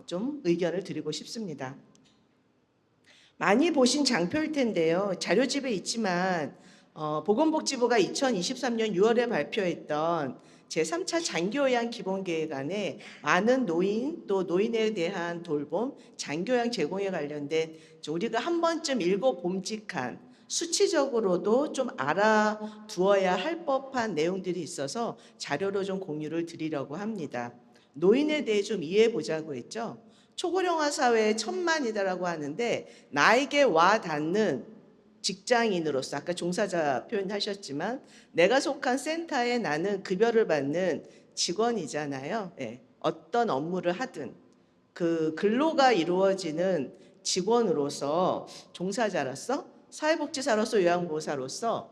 Speaker 7: 좀 의견을 드리고 싶습니다. 많이 보신 장표일 텐데요. 자료집에 있지만 보건복지부가 2023년 6월에 발표했던 제3차 장기요양 기본계획안에 많은 노인 또 노인에 대한 돌봄, 장기요양 제공에 관련된 우리가 한 번쯤 읽어봄직한 수치적으로도 좀 알아두어야 할 법한 내용들이 있어서 자료로 좀 공유를 드리려고 합니다. 노인에 대해 좀 이해해 보자고 했죠. 초고령화 사회의 천만이다라고 하는데 나에게 와 닿는 직장인으로서 아까 종사자 표현하셨지만 내가 속한 센터에 나는 급여를 받는 직원이잖아요. 예, 어떤 업무를 하든 그 근로가 이루어지는 직원으로서 종사자로서 사회복지사로서 요양보호사로서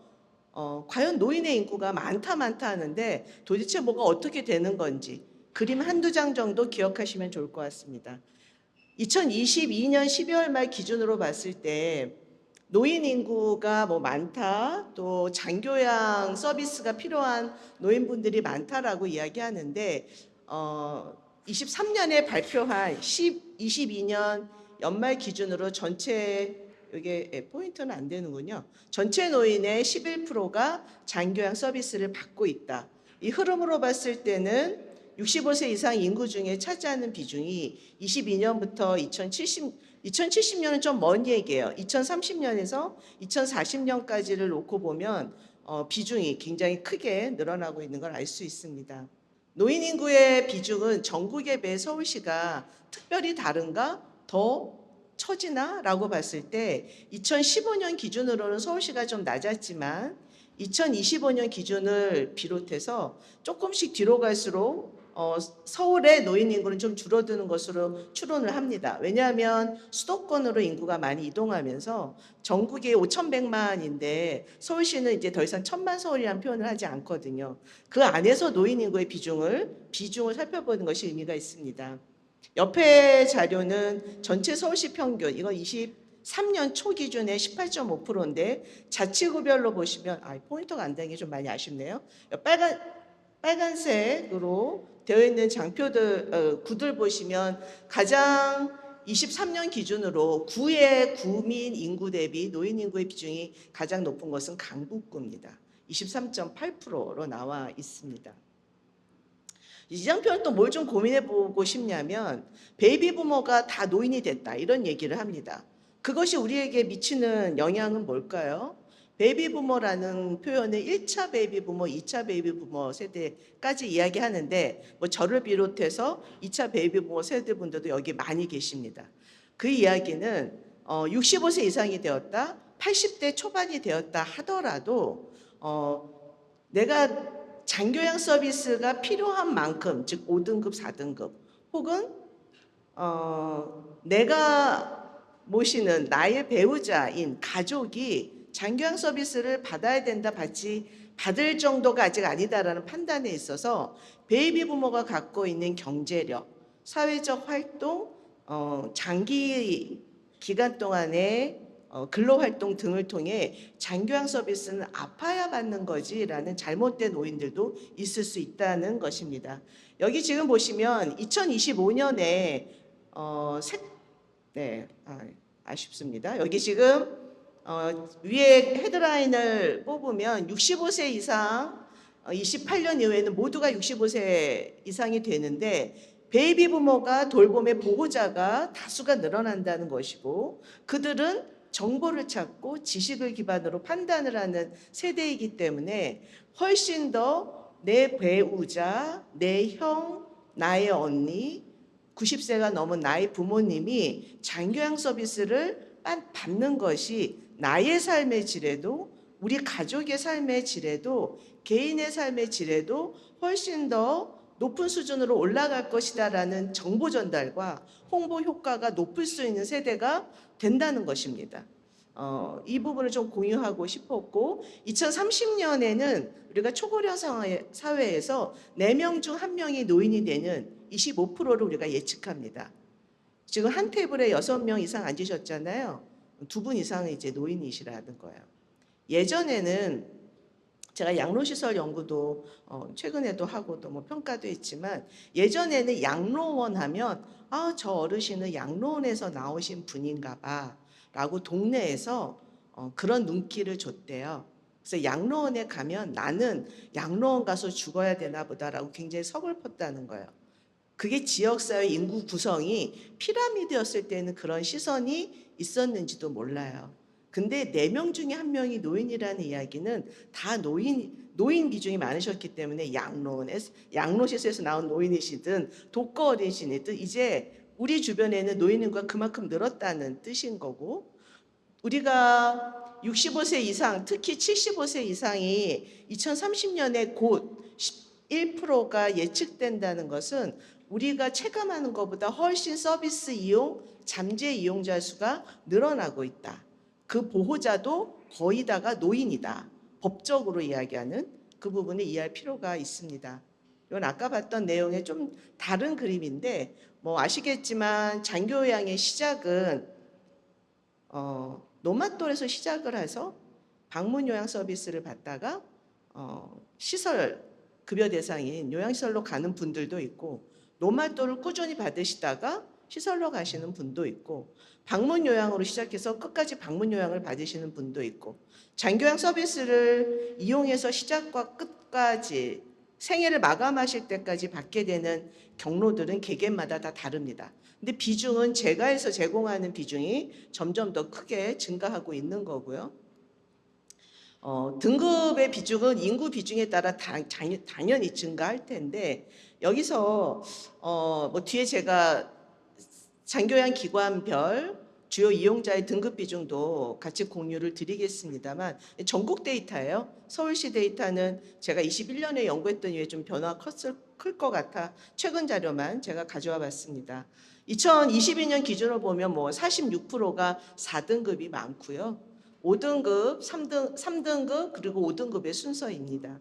Speaker 7: 과연 노인의 인구가 많다 하는데 도대체 뭐가 어떻게 되는 건지 그림 한두 장 정도 기억하시면 좋을 것 같습니다. 2022년 12월 말 기준으로 봤을 때 노인 인구가 뭐 많다, 또 장교양 서비스가 필요한 노인분들이 많다라고 이야기하는데 23년에 발표한 22년 연말 기준으로 전체 이게 포인트는 안 되는군요. 전체 노인의 11%가 장교양 서비스를 받고 있다. 이 흐름으로 봤을 때는 65세 이상 인구 중에 차지하는 비중이 22년부터 2070년은 좀 먼 얘기예요. 2030년에서 2040년까지를 놓고 보면 비중이 굉장히 크게 늘어나고 있는 걸 알 수 있습니다. 노인 인구의 비중은 전국에 비해 서울시가 특별히 다른가? 더 처지나? 라고 봤을 때 2015년 기준으로는 서울시가 좀 낮았지만 2025년 기준을 비롯해서 조금씩 뒤로 갈수록 서울의 노인 인구는 좀 줄어드는 것으로 추론을 합니다. 왜냐하면 수도권으로 인구가 많이 이동하면서 전국이 5,100만인데 서울시는 이제 더 이상 1,000만 서울이라는 표현을 하지 않거든요. 그 안에서 노인 인구의 비중을 살펴보는 것이 의미가 있습니다. 옆에 자료는 전체 서울시 평균, 이건 23년 초 기준의 18.5%인데 자치구별로 보시면 포인터가 안 되는 게 좀 많이 아쉽네요. 빨간색으로 되어 있는 장표들, 구들 보시면 가장 23년 기준으로 구의 구민 인구 대비 노인 인구의 비중이 가장 높은 것은 강북구입니다. 23.8%로 나와 있습니다. 이 장표는 또 뭘 좀 고민해 보고 싶냐면 베이비 부모가 다 노인이 됐다 이런 얘기를 합니다. 그것이 우리에게 미치는 영향은 뭘까요? 베이비 부모라는 표현을 1차 베이비 부모, 2차 베이비 부모 세대까지 이야기하는데 뭐 저를 비롯해서 2차 베이비 부모 세대분들도 여기 많이 계십니다. 그 이야기는 65세 이상이 되었다, 80대 초반이 되었다 하더라도 내가 장교양 서비스가 필요한 만큼, 즉 5등급, 4등급 혹은 내가 모시는 나의 배우자인 가족이 장교양 서비스를 받아야 된다, 받을 정도가 아직 아니다라는 판단에 있어서 베이비 부모가 갖고 있는 경제력, 사회적 활동, 장기 기간 동안의 근로활동 등을 통해 장교양 서비스는 아파야 받는 거지라는 잘못된 오인들도 있을 수 있다는 것입니다. 여기 지금 보시면 2025년에 아쉽습니다. 여기 지금 위에 헤드라인을 뽑으면 65세 이상 28년 이후에는 모두가 65세 이상이 되는데 베이비 부모가 돌봄의 보호자가 다수가 늘어난다는 것이고 그들은 정보를 찾고 지식을 기반으로 판단을 하는 세대이기 때문에 훨씬 더 내 배우자, 내 형, 나의 언니, 90세가 넘은 나의 부모님이 장교양 서비스를 받는 것이 나의 삶의 질에도 우리 가족의 삶의 질에도 개인의 삶의 질에도 훨씬 더 높은 수준으로 올라갈 것이다라는 정보 전달과 홍보 효과가 높을 수 있는 세대가 된다는 것입니다. 이 부분을 좀 공유하고 싶었고 2030년에는 우리가 초고령 사회에서 4명 중 1명이 노인이 되는 25%를 우리가 예측합니다. 지금 한 테이블에 6명 이상 앉으셨잖아요. 2분 이상은 이제 노인이시라는 거예요. 예전에는 제가 양로시설 연구도 최근에도 하고 또 뭐 평가도 했지만 예전에는 양로원 하면 저 어르신은 양로원에서 나오신 분인가 봐 라고 동네에서 그런 눈길을 줬대요. 그래서 양로원에 가면 나는 양로원 가서 죽어야 되나 보다라고 굉장히 서글펐다는 거예요. 그게 지역사회 인구 구성이 피라미드였을 때는 그런 시선이 있었는지도 몰라요. 근데 4명 중에 1명이 노인이라는 이야기는 다 노인 비중이 많으셨기 때문에 양로시설에서 나온 노인이시든 독거 어르신이든 이제 우리 주변에는 노인 인구가 그만큼 늘었다는 뜻인 거고, 우리가 65세 이상, 특히 75세 이상이 2030년에 곧 11%가 예측된다는 것은 우리가 체감하는 것보다 훨씬 서비스 이용, 잠재 이용자 수가 늘어나고 있다. 그 보호자도 거의 다가 노인이다. 법적으로 이야기하는 그 부분을 이해할 필요가 있습니다. 이건 아까 봤던 내용의 좀 다른 그림인데, 뭐 아시겠지만 장교양의 시작은 노마돌에서 시작을 해서 방문 요양 서비스를 받다가 시설 급여 대상인 요양시설로 가는 분들도 있고, 노마돌을 꾸준히 받으시다가 시설로 가시는 분도 있고, 방문 요양으로 시작해서 끝까지 방문 요양을 받으시는 분도 있고, 장교양 서비스를 이용해서 시작과 끝까지 생애를 마감하실 때까지 받게 되는 경로들은 개개마다 다 다릅니다. 근데 비중은 재가에서 제공하는 비중이 점점 더 크게 증가하고 있는 거고요. 등급의 비중은 인구 비중에 따라 당연히 증가할 텐데, 여기서 뭐 뒤에 제가 장교양 기관별 주요 이용자의 등급 비중도 같이 공유를 드리겠습니다만, 전국 데이터예요. 서울시 데이터는 제가 21년에 연구했던 이후에 좀 변화가 클 것 같아 최근 자료만 제가 가져와 봤습니다. 2022년 기준으로 보면 뭐 46%가 4등급이 많고요. 5등급, 3등급 그리고 5등급의 순서입니다.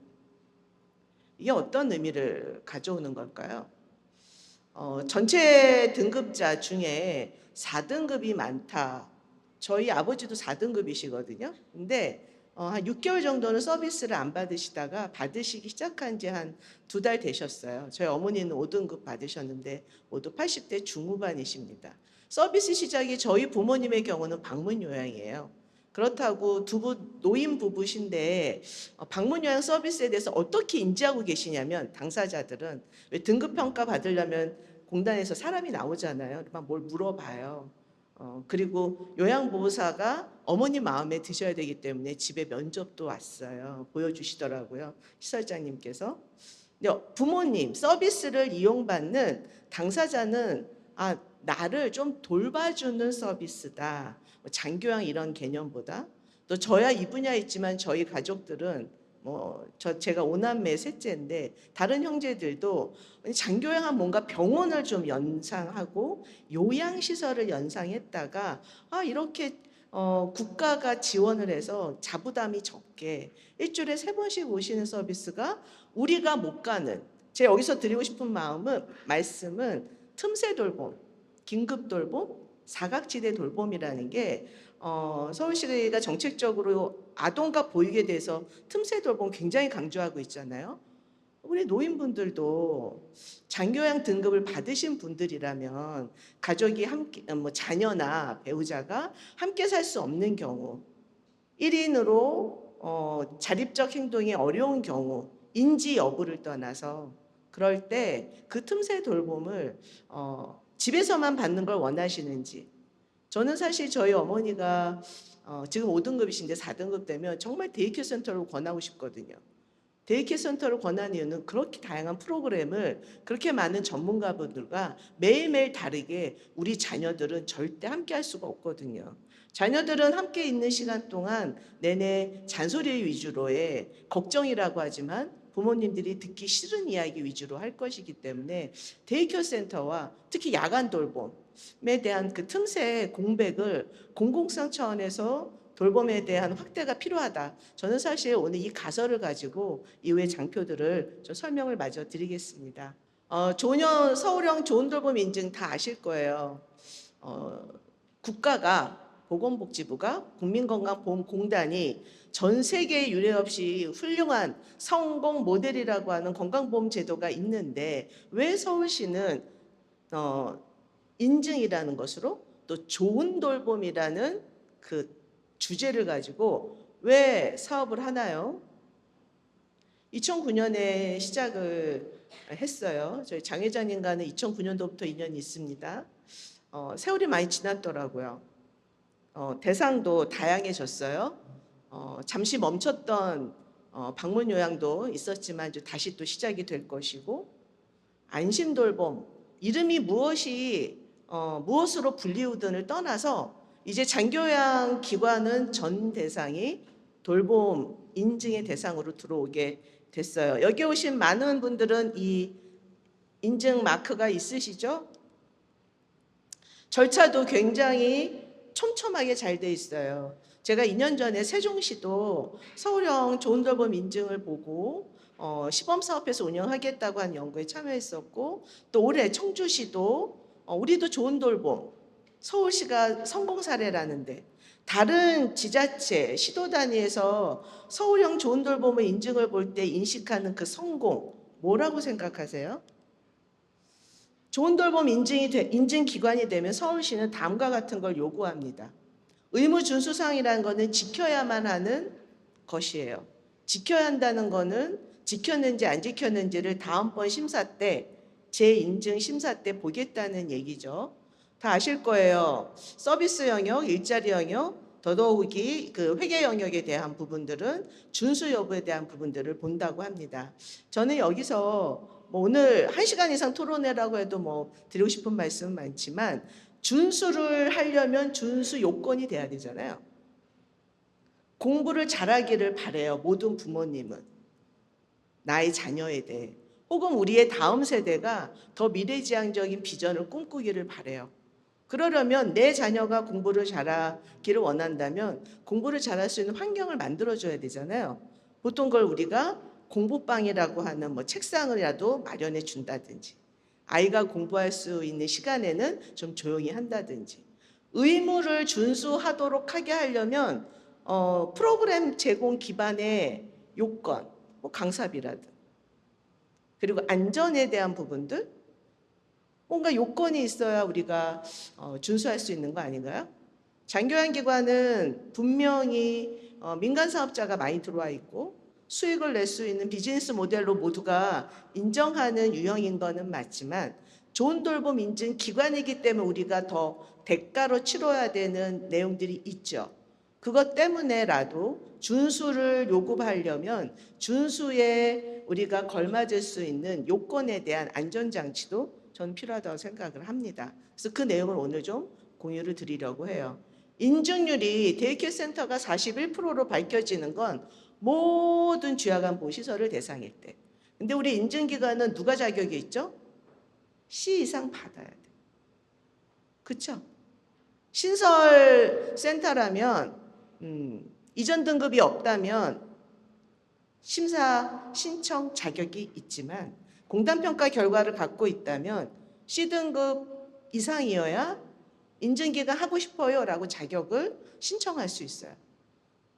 Speaker 7: 이게 어떤 의미를 가져오는 걸까요? 전체 등급자 중에 4등급이 많다. 저희 아버지도 4등급이시거든요. 근데 한 6개월 정도는 서비스를 안 받으시다가 받으시기 시작한 지 한 2달 되셨어요. 저희 어머니는 5등급 받으셨는데 모두 80대 중후반이십니다. 서비스 시작이 저희 부모님의 경우는 방문 요양이에요. 그렇다고 노인 부부신데 방문 요양 서비스에 대해서 어떻게 인지하고 계시냐면, 당사자들은 왜 등급 평가 받으려면 공단에서 사람이 나오잖아요. 막 뭘 물어봐요. 그리고 요양보호사가 어머니 마음에 드셔야 되기 때문에 집에 면접도 왔어요. 보여주시더라고요, 시설장님께서. 근데 부모님 서비스를 이용받는 당사자는 나를 좀 돌봐주는 서비스다. 장교양 이런 개념보다, 또 저야 이 분야에 있지만 저희 가족들은 제가 5남매 셋째인데 다른 형제들도 장교양은 뭔가 병원을 좀 연상하고 요양시설을 연상했다가 이렇게 국가가 지원을 해서 자부담이 적게 일주일에 3번씩 오시는 서비스가 우리가 못 가는, 제가 여기서 드리고 싶은 말씀은 틈새 돌봄, 긴급 돌봄, 사각지대 돌봄이라는 게 서울시가 정책적으로 아동과 보육에 대해서 틈새 돌봄 굉장히 강조하고 있잖아요. 우리 노인분들도 장교양 등급을 받으신 분들이라면 가족이 함께, 자녀나 배우자가 함께 살 수 없는 경우, 1인으로 자립적 행동이 어려운 경우, 인지 여부를 떠나서 그럴 때 그 틈새 돌봄을 집에서만 받는 걸 원하시는지. 저는 사실 저희 어머니가 지금 5등급이신데 4등급 되면 정말 데이케어 센터를 권하고 싶거든요. 데이케어 센터를 권하는 이유는 그렇게 다양한 프로그램을 그렇게 많은 전문가분들과 매일매일 다르게 우리 자녀들은 절대 함께 할 수가 없거든요. 자녀들은 함께 있는 시간 동안 내내 잔소리 위주로의 걱정이라고 하지만 부모님들이 듣기 싫은 이야기 위주로 할 것이기 때문에 데이케어 센터와 특히 야간 돌봄에 대한 그 틈새 공백을 공공성 차원에서 돌봄에 대한 확대가 필요하다. 저는 사실 오늘 이 가설을 가지고 이후의 장표들을 좀 설명을 마저 드리겠습니다. 서울형 좋은 돌봄 인증 다 아실 거예요. 국가가, 보건복지부가, 국민건강보험공단이 전 세계에 유례 없이 훌륭한 성공 모델이라고 하는 건강보험 제도가 있는데, 왜 서울시는 인증이라는 것으로 또 좋은 돌봄이라는 그 주제를 가지고 왜 사업을 하나요? 2009년에 시작을 했어요. 저희 장 회장님과는 2009년도부터 인연이 있습니다. 세월이 많이 지났더라고요. 대상도 다양해졌어요. 잠시 멈췄던 방문 요양도 있었지만 이제 다시 또 시작이 될 것이고, 안심돌봄 이름이 무엇으로 불리우든을 떠나서 이제 장교양 기관은 전 대상이 돌봄 인증의 대상으로 들어오게 됐어요. 여기 오신 많은 분들은 이 인증 마크가 있으시죠? 절차도 굉장히 촘촘하게 잘 돼 있어요. 제가 2년 전에 세종시도 서울형 좋은돌봄 인증을 보고 시범사업에서 운영하겠다고 한 연구에 참여했었고, 또 올해 청주시도 우리도 좋은돌봄 서울시가 성공 사례라는데, 다른 지자체, 시도 단위에서 서울형 좋은돌봄의 인증을 볼 때 인식하는 그 성공, 뭐라고 생각하세요? 좋은돌봄 인증 기관이 되면 서울시는 다음과 같은 걸 요구합니다. 의무준수사항이라는 거는 지켜야만 하는 것이에요. 지켜야 한다는 거는 지켰는지 안 지켰는지를 다음번 심사 때, 재인증 심사 때 보겠다는 얘기죠. 다 아실 거예요. 서비스 영역, 일자리 영역, 더더욱이 그 회계 영역에 대한 부분들은 준수 여부에 대한 부분들을 본다고 합니다. 저는 여기서 오늘 1시간 이상 토론회라고 해도 드리고 싶은 말씀은 많지만, 준수를 하려면 준수 요건이 돼야 되잖아요. 공부를 잘하기를 바라요. 모든 부모님은 나의 자녀에 대해, 혹은 우리의 다음 세대가 더 미래지향적인 비전을 꿈꾸기를 바라요. 그러려면 내 자녀가 공부를 잘하기를 원한다면 공부를 잘할 수 있는 환경을 만들어줘야 되잖아요. 보통 그걸 우리가 공부방이라고 하는 책상을라도 마련해 준다든지, 아이가 공부할 수 있는 시간에는 좀 조용히 한다든지, 의무를 준수하도록 하게 하려면 프로그램 제공 기반의 요건, 강사비라든, 그리고 안전에 대한 부분들, 뭔가 요건이 있어야 우리가 준수할 수 있는 거 아닌가요? 장교양기관은 분명히 민간 사업자가 많이 들어와 있고 수익을 낼 수 있는 비즈니스 모델로 모두가 인정하는 유형인 거는 맞지만, 좋은 돌봄 인증 기관이기 때문에 우리가 더 대가로 치러야 되는 내용들이 있죠. 그것 때문에라도 준수를 요구하려면 준수에 우리가 걸맞을 수 있는 요건에 대한 안전장치도 저는 필요하다고 생각을 합니다. 그래서 그 내용을 오늘 좀 공유를 드리려고 해요. 인증률이 데이케어 센터가 41%로 밝혀지는 건 모든 주야간 보시설을 대상일 때. 근데 우리 인증기관은 누가 자격이 있죠? C 이상 받아야 돼. 그렇죠? 신설 센터라면 이전 등급이 없다면 심사 신청 자격이 있지만, 공단평가 결과를 갖고 있다면 C등급 이상이어야 인증기관 하고 싶어요 라고 자격을 신청할 수 있어요.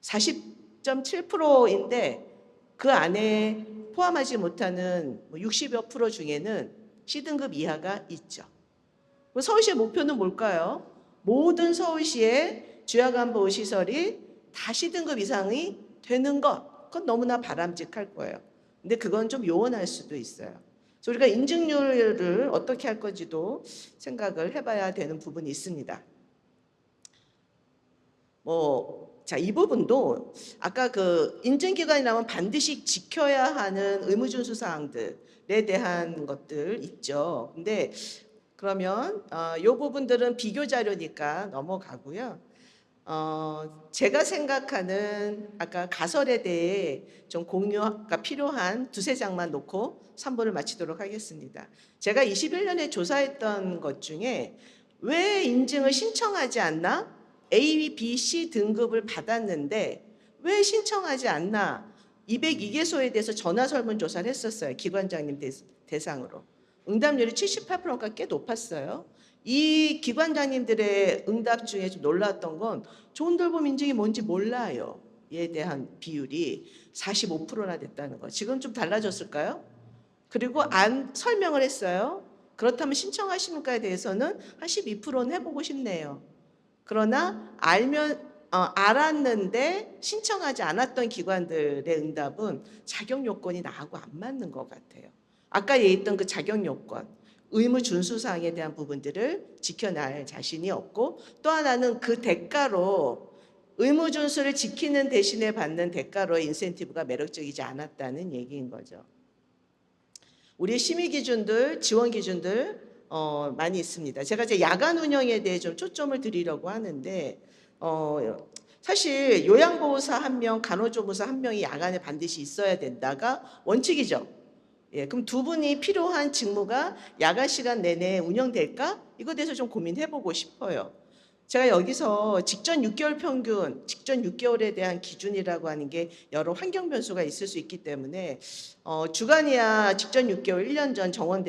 Speaker 7: 40.7%인데 그 안에 포함하지 못하는 60여 프로 중에는 C등급 이하가 있죠. 서울시의 목표는 뭘까요? 모든 서울시의 주야간보호시설이 다 C등급 이상이 되는 것, 그건 너무나 바람직할 거예요. 근데 그건 좀 요원할 수도 있어요. 그래서 우리가 인증률을 어떻게 할 건지도 생각을 해봐야 되는 부분이 있습니다. 이 부분도 아까 그 인증기관이라면 반드시 지켜야 하는 의무준수 사항들에 대한 것들 있죠. 근데 그러면 이 부분들은 비교 자료니까 넘어가고요. 제가 생각하는 아까 가설에 대해 좀 공유가 필요한 두세 장만 놓고 3부를 마치도록 하겠습니다. 제가 21년에 조사했던 것 중에 왜 인증을 신청하지 않나? A, B, C 등급을 받았는데 왜 신청하지 않나? 202개소에 대해서 전화 설문조사를 했었어요. 기관장님 대상으로. 응답률이 78%가 꽤 높았어요. 이 기관장님들의 응답 중에 좀 놀랐던 건 좋은 돌봄 인증이 뭔지 몰라요. 에 대한 비율이 45%나 됐다는 거. 지금 좀 달라졌을까요? 그리고 설명을 했어요. 그렇다면 신청하십니까에 대해서는 한 12%는 해보고 싶네요. 그러나 알았는데 신청하지 않았던 기관들의 응답은 자격 요건이 나하고 안 맞는 것 같아요. 아까 얘기했던 그 자격 요건, 의무 준수 사항에 대한 부분들을 지켜낼 자신이 없고, 또 하나는 그 대가로 의무 준수를 지키는 대신에 받는 대가로의 인센티브가 매력적이지 않았다는 얘기인 거죠. 우리 심의 기준들, 지원 기준들 많이 있습니다. 제가 이제 야간 운영에 대해 좀 초점을 드리려고 하는데 사실 요양보호사 1명, 간호조무사 1명이 야간에 반드시 있어야 된다가 원칙이죠. 예, 그럼 두 분이 필요한 직무가 야간 시간 내내 운영될까? 이거에 대해서 좀 고민해보고 싶어요. 제가 여기서 직전 6개월 평균, 직전 6개월에 대한 기준이라고 하는 게 여러 환경 변수가 있을 수 있기 때문에 주간이야 직전 6개월, 1년 전 정원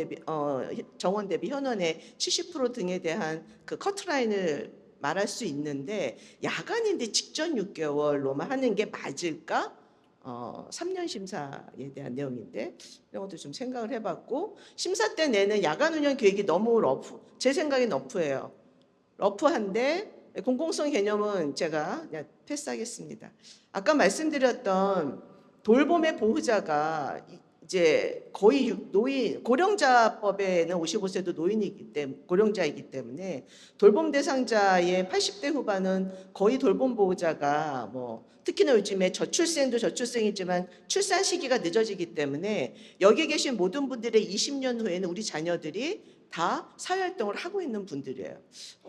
Speaker 7: 대비 현원의 70% 등에 대한 그 커트라인을 말할 수 있는데 야간인데 직전 6개월로만 하는 게 맞을까? 3년 심사에 대한 내용인데 이런 것도 좀 생각을 해봤고 심사 때 내는 야간 운영 계획이 너무 제 생각엔 러프예요. 러프한데 공공성 개념은 제가 그냥 패스하겠습니다. 아까 말씀드렸던 돌봄의 보호자가 이제 거의 고령자법에는 55세도 노인이기 때문에 고령자이기 때문에 돌봄 대상자의 80대 후반은 거의 돌봄 보호자가 특히나 요즘에 저출생도 저출생이지만 출산 시기가 늦어지기 때문에 여기 계신 모든 분들의 20년 후에는 우리 자녀들이 다 사회활동을 하고 있는 분들이에요.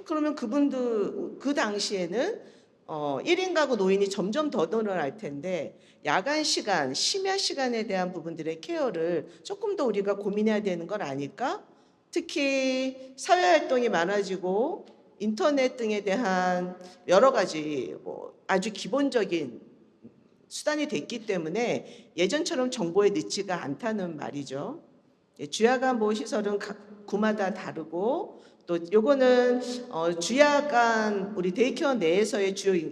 Speaker 7: 그러면 그분들 그 당시에는 1인 가구 노인이 점점 더 늘어날 텐데 야간 시간, 심야 시간에 대한 부분들의 케어를 조금 더 우리가 고민해야 되는 건 아닐까? 특히 사회활동이 많아지고 인터넷 등에 대한 여러 가지 아주 기본적인 수단이 됐기 때문에 예전처럼 정보에 늦지가 않다는 말이죠. 주야간 보호시설은 각 구마다 다르고 또 요거는 주야간 우리 데이케어 내에서의 주요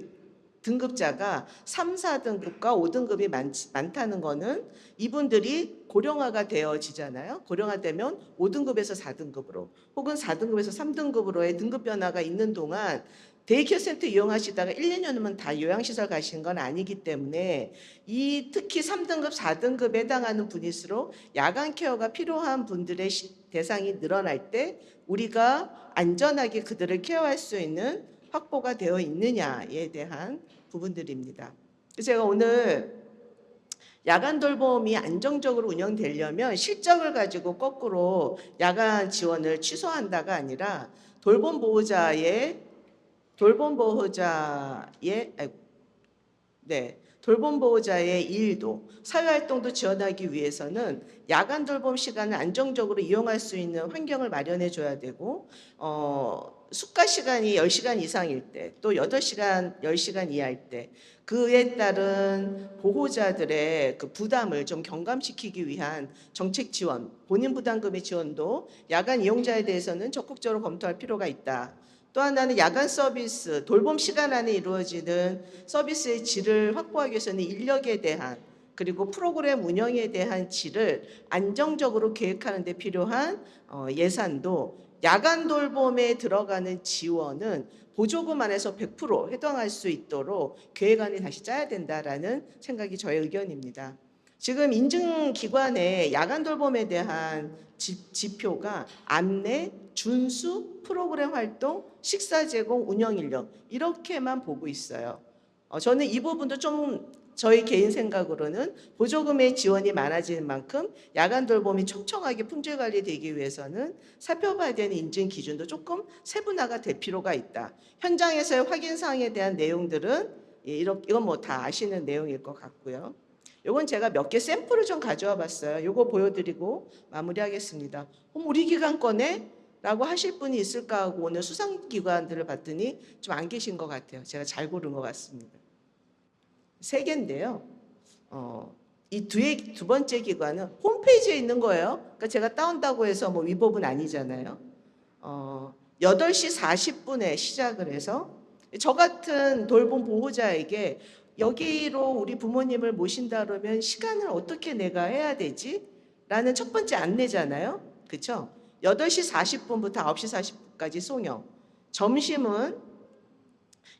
Speaker 7: 등급자가 3, 4등급과 5등급이 많다는 거는 이분들이 고령화가 되어지잖아요. 고령화되면 5등급에서 4등급으로 혹은 4등급에서 3등급으로의 등급 변화가 있는 동안 데이케어 센터 이용하시다가 1, 2년이면 다 요양시설 가시는 건 아니기 때문에 특히 3등급, 4등급에 해당하는 분일수록 야간 케어가 필요한 분들의 대상이 늘어날 때 우리가 안전하게 그들을 케어할 수 있는 확보가 되어 있느냐에 대한 부분들입니다. 그래서 제가 오늘 야간 돌봄이 안정적으로 운영되려면 실적을 가지고 거꾸로 야간 지원을 취소한다가 아니라 돌봄 보호자의 일도 사회활동도 지원하기 위해서는 야간 돌봄 시간을 안정적으로 이용할 수 있는 환경을 마련해 줘야 되고 숙가 시간이 10시간 이상일 때 또 8시간, 10시간 이하일 때 그에 따른 보호자들의 그 부담을 좀 경감시키기 위한 정책 지원, 본인 부담금의 지원도 야간 이용자에 대해서는 적극적으로 검토할 필요가 있다. 또 하나는 야간 서비스, 돌봄 시간 안에 이루어지는 서비스의 질을 확보하기 위해서는 인력에 대한 그리고 프로그램 운영에 대한 질을 안정적으로 계획하는 데 필요한 예산도 야간 돌봄에 들어가는 지원은 보조금 안에서 100% 해당할 수 있도록 계획안을 다시 짜야 된다라는 생각이 저의 의견입니다. 지금 인증기관의 야간 돌봄에 대한 지표가 안내, 준수, 프로그램 활동, 식사 제공, 운영 인력 이렇게만 보고 있어요. 저는 이 부분도 좀 저희 개인 생각으로는 보조금의 지원이 많아지는 만큼 야간 돌봄이 촘촘하게 품질 관리되기 위해서는 살펴봐야 되는 인증 기준도 조금 세분화가 될 필요가 있다. 현장에서의 확인 사항에 대한 내용들은 이건 다 아시는 내용일 것 같고요. 이건 제가 몇 개 샘플을 좀 가져와 봤어요. 이거 보여드리고 마무리하겠습니다. 우리 기관 거네? 라고 하실 분이 있을까 하고 오늘 수상기관들을 봤더니 좀 안 계신 것 같아요. 제가 잘 고른 것 같습니다. 3개인데요. 이 두 번째 기관은 홈페이지에 있는 거예요. 그러니까 제가 따온다고 해서 위법은 아니잖아요. 8시 40분에 시작을 해서 저 같은 돌봄 보호자에게 여기로 우리 부모님을 모신다 그러면 시간을 어떻게 내가 해야 되지? 라는 첫 번째 안내잖아요. 그렇죠? 8시 40분부터 9시 40분까지 송영. 점심은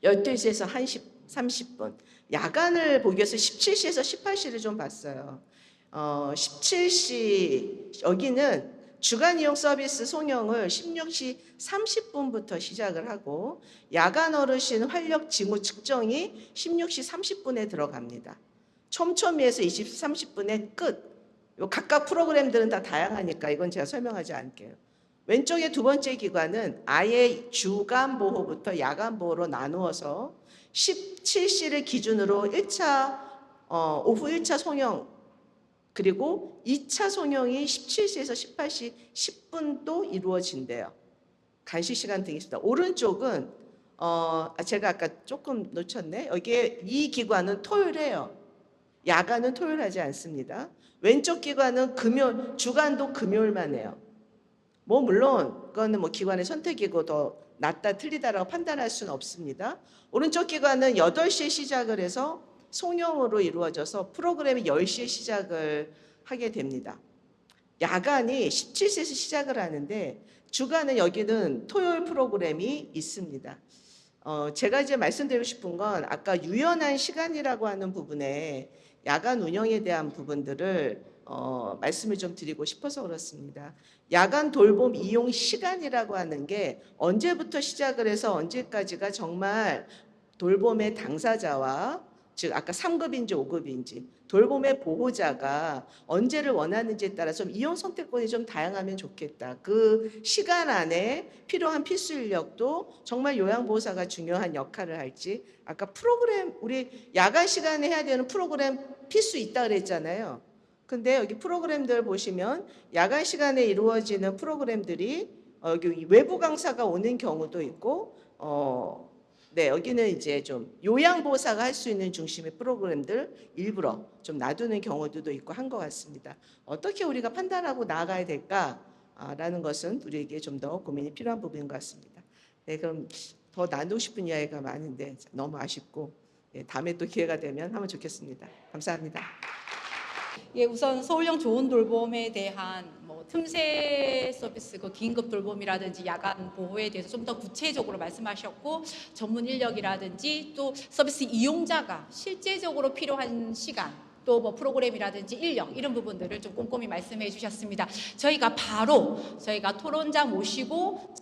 Speaker 7: 12시에서 1시 30분. 야간을 보기 위해서 17시에서 18시를 좀 봤어요. 17시 여기는 주간 이용 서비스 송영을 16시 30분부터 시작을 하고 야간 어르신 활력 징후 측정이 16시 30분에 들어갑니다. 촘촘히에서 20시 30분에 끝. 각각 프로그램들은 다 다양하니까 이건 제가 설명하지 않을게요. 왼쪽의 두 번째 기관은 아예 주간 보호부터 야간 보호로 나누어서 17시를 기준으로 1차 오후 1차 송영 그리고 2차 송영이 17시에서 18시 10분도 이루어진대요. 간식 시간 등이 있습니다. 오른쪽은 제가 아까 조금 놓쳤네. 여기에 이 기관은 토요일에요. 야간은 토요일 하지 않습니다. 왼쪽 기관은 금요일, 주간도 금요일만 해요. 뭐 물론 그거는 뭐 기관의 선택이고 더 낫다 틀리다라고 판단할 수는 없습니다. 오른쪽 기관은 8시에 시작을 해서 송영으로 이루어져서 프로그램이 10시에 시작을 하게 됩니다. 야간이 17시에서 시작을 하는데 주간은 여기는 토요일 프로그램이 있습니다. 제가 이제 말씀드리고 싶은 건 아까 유연한 시간이라고 하는 부분에 야간 운영에 대한 부분들을 말씀을 좀 드리고 싶어서 그렇습니다. 야간 돌봄 이용 시간이라고 하는 게 언제부터 시작을 해서 언제까지가 정말 돌봄의 당사자와 즉 아까 3급인지 5급인지 돌봄의 보호자가 언제를 원하는지에 따라 좀 이용 선택권이 좀 다양하면 좋겠다. 그 시간 안에 필요한 필수 인력도 정말 요양보호사가 중요한 역할을 할지 아까 프로그램 우리 야간 시간에 해야 되는 프로그램 필수 있다 그랬잖아요. 근데 여기 프로그램들 보시면 야간 시간에 이루어지는 프로그램들이 여기 외부 강사가 오는 경우도 있고 네, 여기는 이제 좀 요양보호사가 할 수 있는 중심의 프로그램들 일부러 좀 놔두는 경우도 있고 한 것 같습니다. 어떻게 우리가 판단하고 나아가야 될까라는 것은 우리에게 좀 더 고민이 필요한 부분인 것 같습니다. 네, 그럼 더 나누고 싶은 이야기가 많은데 너무 아쉽고 네, 다음에 또 기회가 되면 하면 좋겠습니다. 감사합니다.
Speaker 5: 예, 우선 서울형 좋은 돌봄에 대한 뭐 틈새 서비스, 그 긴급 돌봄이라든지 야간 보호에 대해서 좀 더 구체적으로 말씀하셨고 전문 인력이라든지 또 서비스 이용자가 실제적으로 필요한 시간 또 뭐 프로그램이라든지 인력 이런 부분들을 좀 꼼꼼히 말씀해 주셨습니다. 저희가 토론자 모시고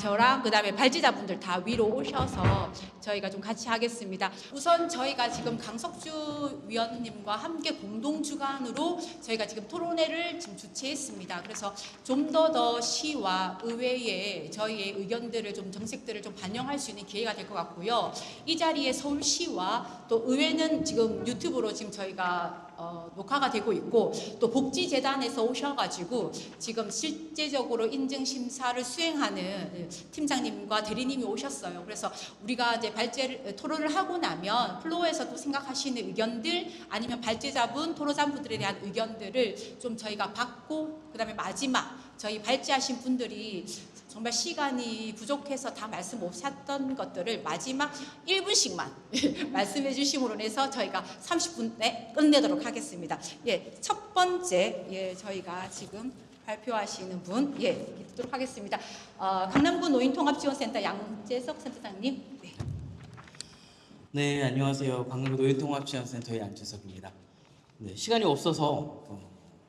Speaker 5: 저랑 그다음에 발제자분들 다 위로 오셔서 저희가 좀 같이 하겠습니다. 우선 저희가 지금 강석주 위원님과 함께 공동 주관으로 저희가 지금 토론회를 지금 주최했습니다. 그래서 좀 더 시와 의회에 저희의 의견들을 좀 정책들을 좀 반영할 수 있는 기회가 될 것 같고요. 이 자리에 서울시와 또 의회는 지금 유튜브로 지금 저희가 녹화가 되고 있고 또 복지재단에서 오셔가지고 지금 실제적으로 인증심사를 수행하는 팀장님과 대리님이 오셨어요. 그래서 우리가 이제 토론을 하고 나면 플로어에서 또 생각하시는 의견들 아니면 발제자분, 토론자분들에 대한 의견들을 좀 저희가 받고 그다음에 마지막 저희 발제하신 분들이 정말 시간이 부족해서 다 말씀 못 하셨던 것들을 마지막 1분씩만 말씀해 주심으로 해서 저희가 30분에 끝내도록 하겠습니다. 예, 첫 번째 저희가 지금 발표하시는 분 듣도록 하겠습니다. 강남구 노인통합지원센터 양재석 센터장님.
Speaker 8: 네, 안녕하세요. 강남구 노인통합지원센터의 양재석입니다. 네, 시간이 없어서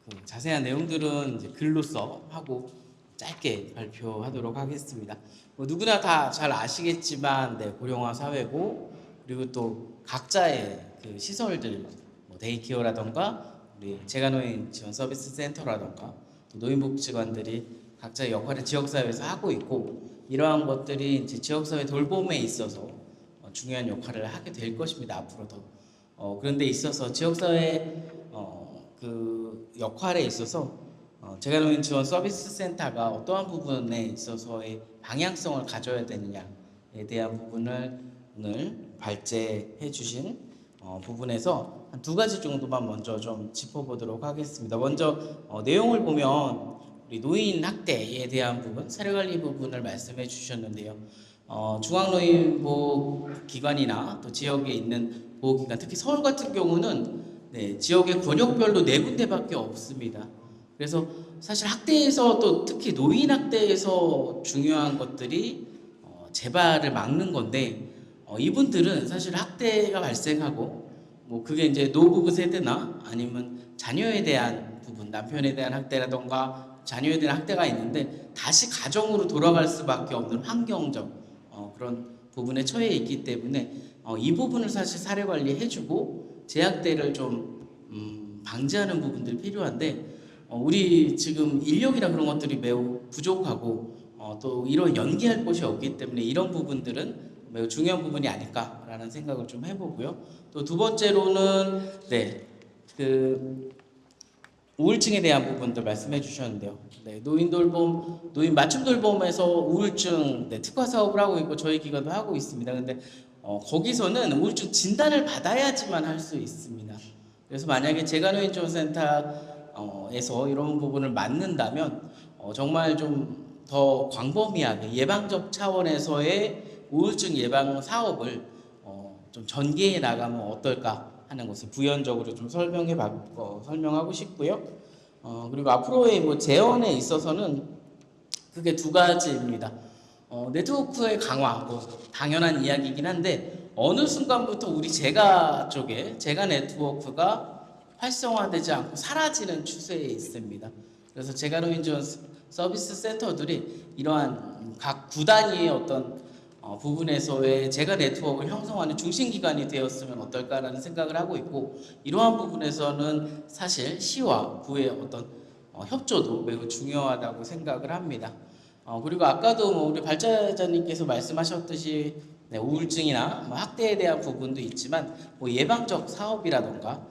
Speaker 8: 그 자세한 내용들은 이제 글로써 하고 짧게 발표하도록 하겠습니다. 누구나 다 잘 아시겠지만 고령화 사회고 그리고 또 각자의 그 시설들 데이케어라던가 우리 재가노인 지원 서비스 센터라던가 또 노인복지관들이 각자의 역할을 지역사회에서 하고 있고 이러한 것들이 이제 지역사회 돌봄에 있어서 중요한 역할을 하게 될 것입니다. 앞으로 더 그런 데 있어서 지역사회 그 역할에 있어서 재가노인 지원 서비스 센터가 어떠한 부분에 있어서의 방향성을 가져야 되느냐에 대한 부분을 오늘 발제해 주신 부분에서 한 2가지 정도만 먼저 좀 짚어보도록 하겠습니다. 먼저 내용을 보면 우리 노인 학대에 대한 부분, 사례관리 부분을 말씀해 주셨는데요. 중앙노인보호기관이나 또 지역에 있는 보호기관, 특히 서울 같은 경우는 지역의 권역별로 4군데밖에 없습니다. 그래서 사실 학대에서 또 특히 노인 학대에서 중요한 것들이 재발을 막는 건데 이분들은 사실 학대가 발생하고 뭐 그게 이제 노부부 세대나 아니면 자녀에 대한 부분, 남편에 대한 학대라던가 자녀에 대한 학대가 있는데 다시 가정으로 돌아갈 수밖에 없는 환경적 그런 부분에 처해 있기 때문에 이 부분을 사실 사례 관리해주고 재학대를 좀 방지하는 부분들이 필요한데 우리 지금 인력이나 그런 것들이 매우 부족하고 또 이런 연계할 곳이 없기 때문에 이런 부분들은 매우 중요한 부분이 아닐까라는 생각을 좀 해보고요. 또 두 번째로는 그 우울증에 대한 부분들 말씀해 주셨는데요. 노인 돌봄, 노인 맞춤 돌봄에서 우울증 특화 사업을 하고 있고 저희 기관도 하고 있습니다. 근데 거기서는 우울증 진단을 받아야지만 할 수 있습니다. 그래서 만약에 재가노인지원센터에서 이런 부분을 맡는다면 정말 좀 더 광범위하게 예방적 차원에서의 우울증 예방 사업을 좀 전개해 나가면 어떨까 하는 것을 부연적으로 좀 설명하고 싶고요. 그리고 앞으로의 뭐 재원에 있어서는 그게 두 가지입니다. 네트워크의 강화, 뭐 당연한 이야기이긴 한데 어느 순간부터 우리 재가 쪽에 재가 네트워크가 활성화되지 않고 사라지는 추세에 있습니다. 그래서 재가노인 지원 서비스 센터들이 이러한 각 구단위의 어떤 부분에서의 재가 네트워크를 형성하는 중심기관이 되었으면 어떨까라는 생각을 하고 있고 이러한 부분에서는 사실 시와 구의 어떤 협조도 매우 중요하다고 생각을 합니다. 그리고 아까도 뭐 우리 발자자님께서 말씀하셨듯이 우울증이나 뭐 학대에 대한 부분도 있지만 뭐 예방적 사업이라던가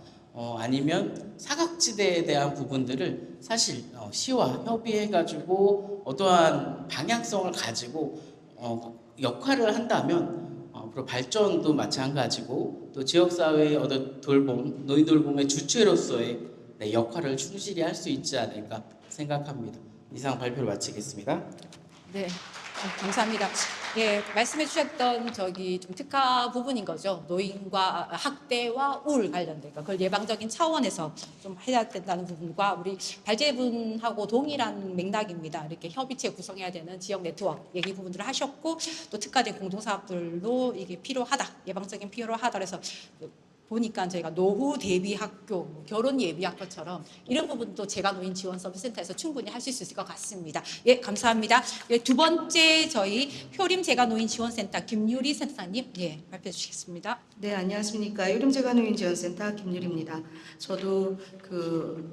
Speaker 8: 아니면 사각지대에 대한 부분들을 사실 시와 협의해가지고 어떠한 방향성을 가지고 역할을 한다면 앞으로 발전도 마찬가지고 또 지역사회의 어떤 돌봄, 노인 돌봄의 주체로서의 역할을 충실히 할 수 있지 않을까 생각합니다. 이상 발표를 마치겠습니다.
Speaker 5: 네, 감사합니다. 예, 말씀해 주셨던 좀 특화 부분인 거죠. 노인과 학대와 우울 관련된 거. 그걸 예방적인 차원에서 좀 해야 된다는 부분과 우리 발제분하고 동일한 맥락입니다. 이렇게 협의체 구성해야 되는 지역 네트워크 얘기 부분들을 하셨고 또 특화된 공동사업들도 이게 필요하다. 예방적인 필요하다. 그래서 보니까 저희가 노후 대비 학교, 결혼 예비 학교처럼 이런 부분도 재가노인 지원 서비스 센터에서 충분히 할 수 있을 것 같습니다. 예, 감사합니다. 예, 두 번째 저희 효림 재가노인 지원센터 김유리 센터장님, 예, 발표해 주시겠습니다.
Speaker 9: 네, 안녕하십니까. 효림 재가노인 지원센터 김유리입니다. 저도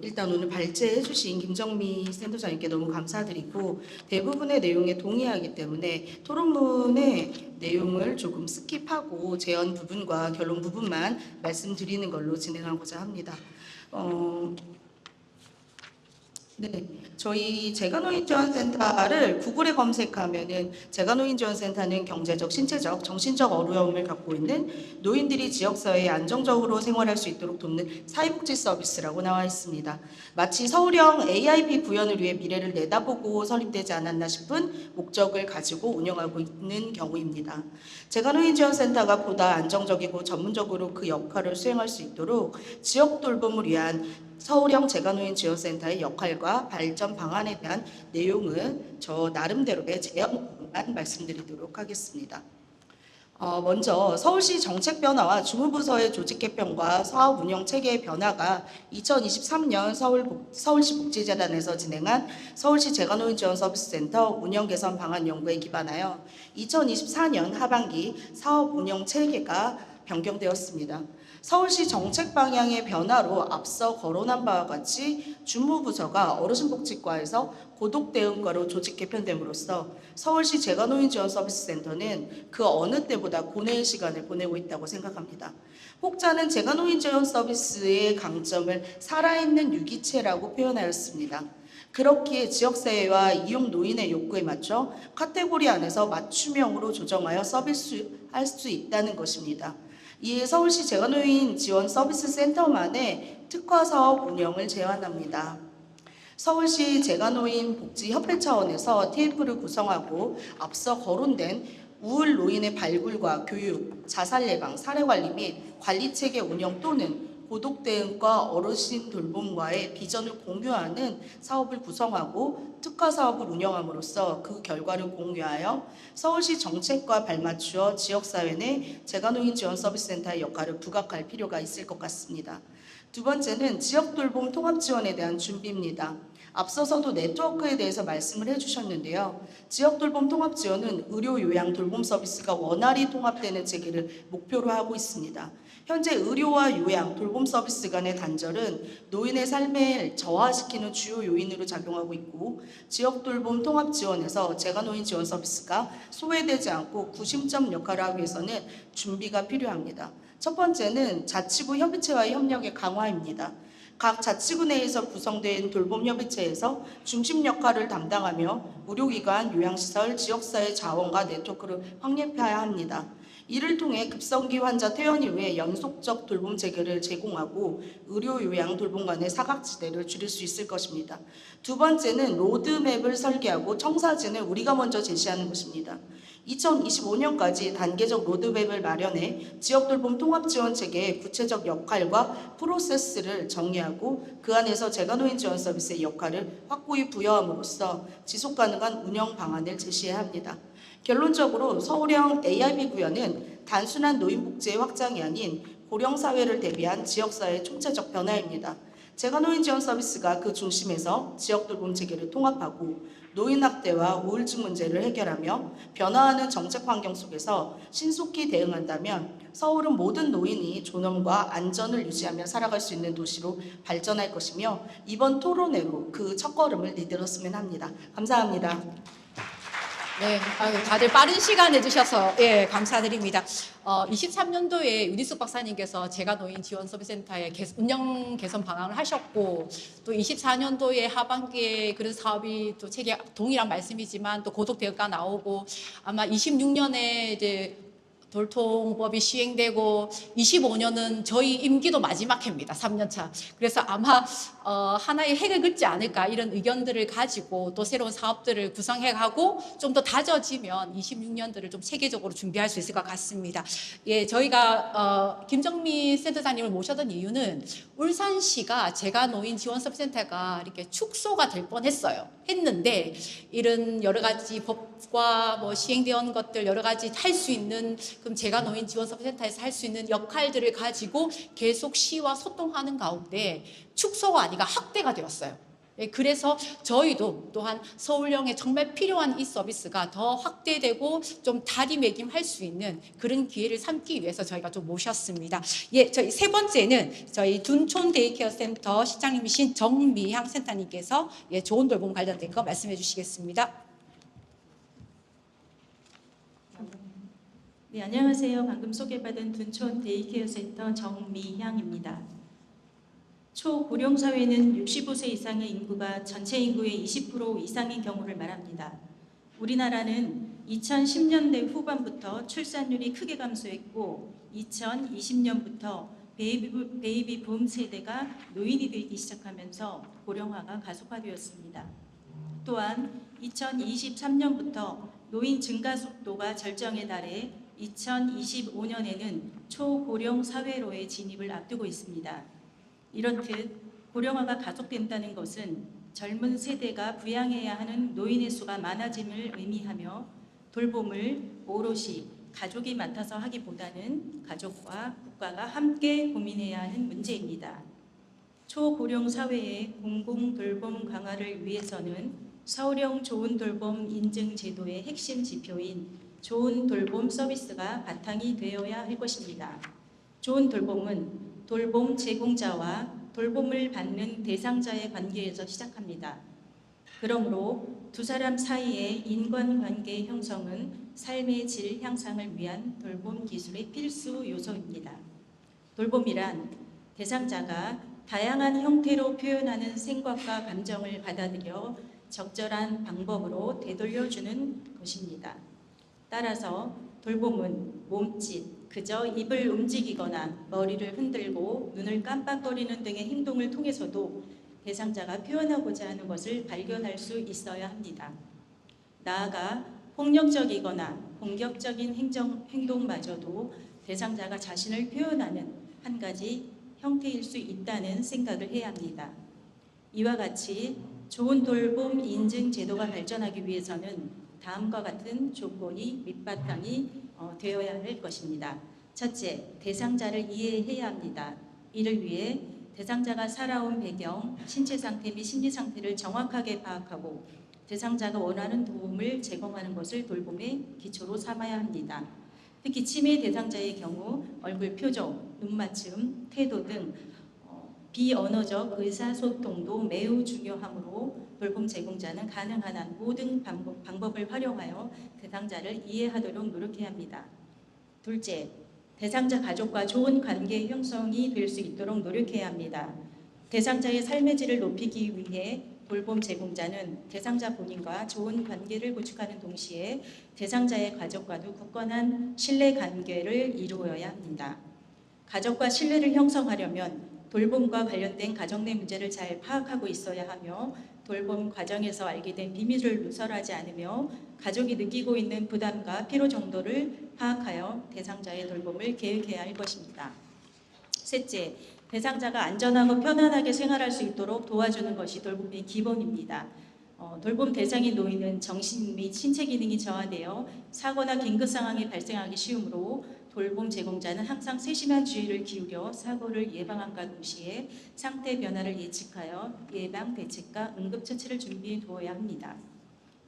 Speaker 9: 일단 오늘 발제해 주신 김정미 센터장님께 너무 감사드리고 대부분의 내용에 동의하기 때문에 토론문의 내용을 조금 스킵하고 제언 부분과 결론 부분만 말씀드리는 걸로 진행하고자 합니다. 네, 저희 재가노인지원센터를 구글에 검색하면은 재가노인지원센터는 경제적, 신체적, 정신적 어려움을 갖고 있는 노인들이 지역사회에 안정적으로 생활할 수 있도록 돕는 사회복지 서비스라고 나와 있습니다. 마치 서울형 AIP 구현을 위해 미래를 내다보고 설립되지 않았나 싶은 목적을 가지고 운영하고 있는 경우입니다. 재가노인지원센터가 보다 안정적이고 전문적으로 그 역할을 수행할 수 있도록 지역 돌봄을 위한 서울형 재가노인 지원센터의 역할과 발전 방안에 대한 내용은 저 나름대로의 제언만 말씀드리도록 하겠습니다. 먼저 서울시 정책 변화와 주무부서의 조직 개편과 사업 운영 체계의 변화가 2023년 서울시 복지재단에서 진행한 서울시 재가노인 지원 서비스 센터 운영 개선 방안 연구에 기반하여 2024년 하반기 사업 운영 체계가 변경되었습니다. 서울시 정책 방향의 변화로 앞서 거론한 바와 같이 주무부서가 어르신복지과에서 고독대응과로 조직 개편됨으로써 서울시 재가노인 지원 서비스 센터는 그 어느 때보다 고뇌의 시간을 보내고 있다고 생각합니다. 혹자는 재가노인 지원 서비스의 강점을 살아있는 유기체라고 표현하였습니다. 그렇기에 지역사회와 이용 노인의 요구에 맞춰 카테고리 안에서 맞춤형으로 조정하여 서비스할 수 있다는 것입니다. 이에 서울시 재가노인 지원 서비스 센터만의 특화 사업 운영을 제안합니다. 서울시 재가노인 복지협회 차원에서 TF를 구성하고 앞서 거론된 우울 노인의 발굴과 교육, 자살 예방, 사례 관리 및 관리 체계 운영 또는 고독 대응과 어르신 돌봄과의 비전을 공유하는 사업을 구성하고 특화 사업을 운영함으로써 그 결과를 공유하여 서울시 정책과 발맞추어 지역사회 내 재가노인 지원 서비스 센터의 역할을 부각할 필요가 있을 것 같습니다. 두 번째는 지역 돌봄 통합 지원에 대한 준비입니다. 앞서서도 네트워크에 대해서 말씀을 해주셨는데요. 지역 돌봄 통합 지원은 의료 요양 돌봄 서비스가 원활히 통합되는 체계를 목표로 하고 있습니다. 현재 의료와 요양, 돌봄 서비스 간의 단절은 노인의 삶을 저하시키는 주요 요인으로 작용하고 있고, 지역 돌봄 통합 지원에서 재가노인 지원 서비스가 소외되지 않고 구심점 역할을 하기 위해서는 준비가 필요합니다. 첫 번째는 자치구 협의체와의 협력의 강화입니다. 각 자치구 내에서 구성된 돌봄협의체에서 중심 역할을 담당하며 의료기관, 요양시설, 지역사회 자원과 네트워크를 확립해야 합니다. 이를 통해 급성기 환자 퇴원 이후에 연속적 돌봄 체계를 제공하고 의료, 요양, 돌봄 간의 사각지대를 줄일 수 있을 것입니다. 두 번째는 로드맵을 설계하고 청사진을 우리가 먼저 제시하는 것입니다. 2025년까지 단계적 로드맵을 마련해 지역 돌봄 통합 지원 체계의 구체적 역할과 프로세스를 정리하고 그 안에서 재가노인 지원 서비스의 역할을 확고히 부여함으로써 지속 가능한 운영 방안을 제시해야 합니다. 결론적으로 서울형 ARB 구현은 단순한 노인복지의 확장이 아닌 고령사회를 대비한 지역사회의 총체적 변화입니다. 재가노인 지원 서비스가 그 중심에서 지역 돌봄 체계를 통합하고 노인 학대와 우울증 문제를 해결하며 변화하는 정책 환경 속에서 신속히 대응한다면 서울은 모든 노인이 존엄과 안전을 유지하며 살아갈 수 있는 도시로 발전할 것이며 이번 토론회로 그 첫걸음을 내딛었으면 합니다. 감사합니다.
Speaker 5: 네, 다들 빠른 시간 내주셔서 예, 감사드립니다. 23년도에 유니숙 박사님께서 재가노인 지원서비스센터의 운영 개선 방안을 하셨고, 또 24년도에 하반기에 그런 사업이 또 체계 동일한 말씀이지만 또 고독 대응가 나오고, 아마 26년에 이제 돌통법이 시행되고 25년은 저희 임기도 마지막 해입니다. 3년차. 그래서 아마 하나의 핵을 긋지 않을까 이런 의견들을 가지고 또 새로운 사업들을 구성해가고 좀 더 다져지면 26년들을 좀 체계적으로 준비할 수 있을 것 같습니다. 예, 저희가 김정미 센터장님을 모셔던 이유는 울산시가 재가노인 지원서비스센터가 이렇게 축소가 될 뻔했어요. 했는데 이런 여러 가지 법과 뭐 시행되어 온 것들 여러 가지 할 수 있는, 그럼 재가노인 지원서비스센터에서 할 수 있는 역할들을 가지고 계속 시와 소통하는 가운데 축소가 아니라 확대가 되었어요. 그래서 저희도 또한 서울형에 정말 필요한 이 서비스가 더 확대되고 좀 다리매김할 수 있는 그런 기회를 삼기 위해서 저희가 좀 모셨습니다. 예, 저희 세 번째는 저희 둔촌 데이케어 센터 시장님이신 정미향 센터님께서 예, 좋은 돌봄 관련된 거 말씀해 주시겠습니다.
Speaker 10: 네, 안녕하세요. 방금 소개받은 둔촌 데이케어 센터 정미향입니다. 초고령 사회는 65세 이상의 인구가 전체 인구의 20% 이상인 경우를 말합니다. 우리나라는 2010년대 후반부터 출산율이 크게 감소했고 2020년부터 베이비 붐 세대가 노인이 되기 시작하면서 고령화가 가속화되었습니다. 또한 2023년부터 노인 증가 속도가 절정에 달해 2025년에는 초고령 사회로의 진입을 앞두고 있습니다. 이렇듯 고령화가 가속된다는 것은 젊은 세대가 부양해야 하는 노인의 수가 많아짐을 의미하며 돌봄을 오롯이 가족이 맡아서 하기보다는 가족과 국가가 함께 고민해야 하는 문제입니다. 초고령 사회의 공공 돌봄 강화를 위해서는 서울형 좋은 돌봄 인증 제도의 핵심 지표인 좋은 돌봄 서비스가 바탕이 되어야 할 것입니다. 좋은 돌봄은 돌봄 제공자와 돌봄을 받는 대상자의 관계에서 시작합니다. 그러므로 두 사람 사이의 인간관계 형성은 삶의 질 향상을 위한 돌봄 기술의 필수 요소입니다. 돌봄이란 대상자가 다양한 형태로 표현하는 생각과 감정을 받아들여 적절한 방법으로 되돌려주는 것입니다. 따라서 돌봄은 몸짓, 그저 입을 움직이거나 머리를 흔들고 눈을 깜빡거리는 등의 행동을 통해서도 대상자가 표현하고자 하는 것을 발견할 수 있어야 합니다. 나아가 폭력적이거나 공격적인 행동마저도 대상자가 자신을 표현하는 한 가지 형태일 수 있다는 생각을 해야 합니다. 이와 같이 좋은 돌봄 인증 제도가 발전하기 위해서는 다음과 같은 조건이 밑바탕이 되어야 할 것입니다. 첫째, 대상자를 이해해야 합니다. 이를 위해 대상자가 살아온 배경, 신체 상태 및 심리 상태를 정확하게 파악하고 대상자가 원하는 도움을 제공하는 것을 돌봄의 기초로 삼아야 합니다. 특히 치매 대상자의 경우 얼굴 표정, 눈맞춤, 태도 등 비언어적 의사소통도 매우 중요하므로 돌봄 제공자는 가능한 한 모든 방법을 활용하여 대상자를 이해하도록 노력해야 합니다. 둘째, 대상자 가족과 좋은 관계 형성이 될 수 있도록 노력해야 합니다. 대상자의 삶의 질을 높이기 위해 돌봄 제공자는 대상자 본인과 좋은 관계를 구축하는 동시에 대상자의 가족과도 굳건한 신뢰 관계를 이루어야 합니다. 가족과 신뢰를 형성하려면 돌봄과 관련된 가정 내 문제를 잘 파악하고 있어야 하며 돌봄 과정에서 알게 된 비밀을 누설하지 않으며 가족이 느끼고 있는 부담과 피로 정도를 파악하여 대상자의 돌봄을 계획해야 할 것입니다. 셋째, 대상자가 안전하고 편안하게 생활할 수 있도록 도와주는 것이 돌봄의 기본입니다. 돌봄 대상인 노인은 정신 및 신체 기능이 저하되어 사고나 긴급 상황이 발생하기 쉬우므로 돌봄 제공자는 항상 세심한 주의를 기울여 사고를 예방함과 동시에 상태 변화를 예측하여 예방, 대책과 응급처치를 준비해 두어야 합니다.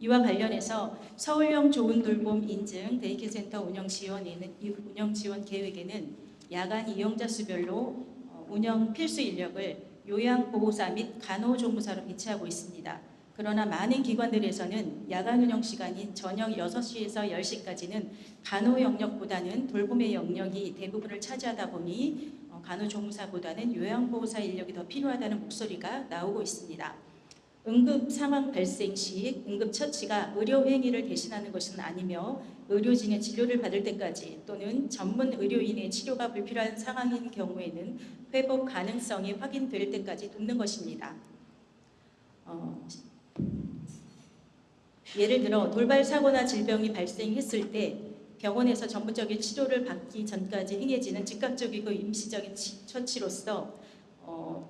Speaker 10: 이와 관련해서 서울형 좋은 돌봄 인증 데이케어센터 운영 지원 계획에는 야간 이용자 수별로 운영 필수 인력을 요양보호사 및 간호조무사로 배치하고 있습니다. 그러나 많은 기관들에서는 야간 운영 시간인 저녁 6시에서 10시까지는 간호 영역보다는 돌봄의 영역이 대부분을 차지하다 보니 간호조무사보다는 요양보호사 인력이 더 필요하다는 목소리가 나오고 있습니다. 응급 상황 발생 시 응급처치가 의료행위를 대신하는 것은 아니며 의료진의 진료를 받을 때까지 또는 전문 의료인의 치료가 불필요한 상황인 경우에는 회복 가능성이 확인될 때까지 돕는 것입니다. 예를 들어 돌발 사고나 질병이 발생했을 때 병원에서 전문적인 치료를 받기 전까지 행해지는 즉각적이고 임시적인 처치로서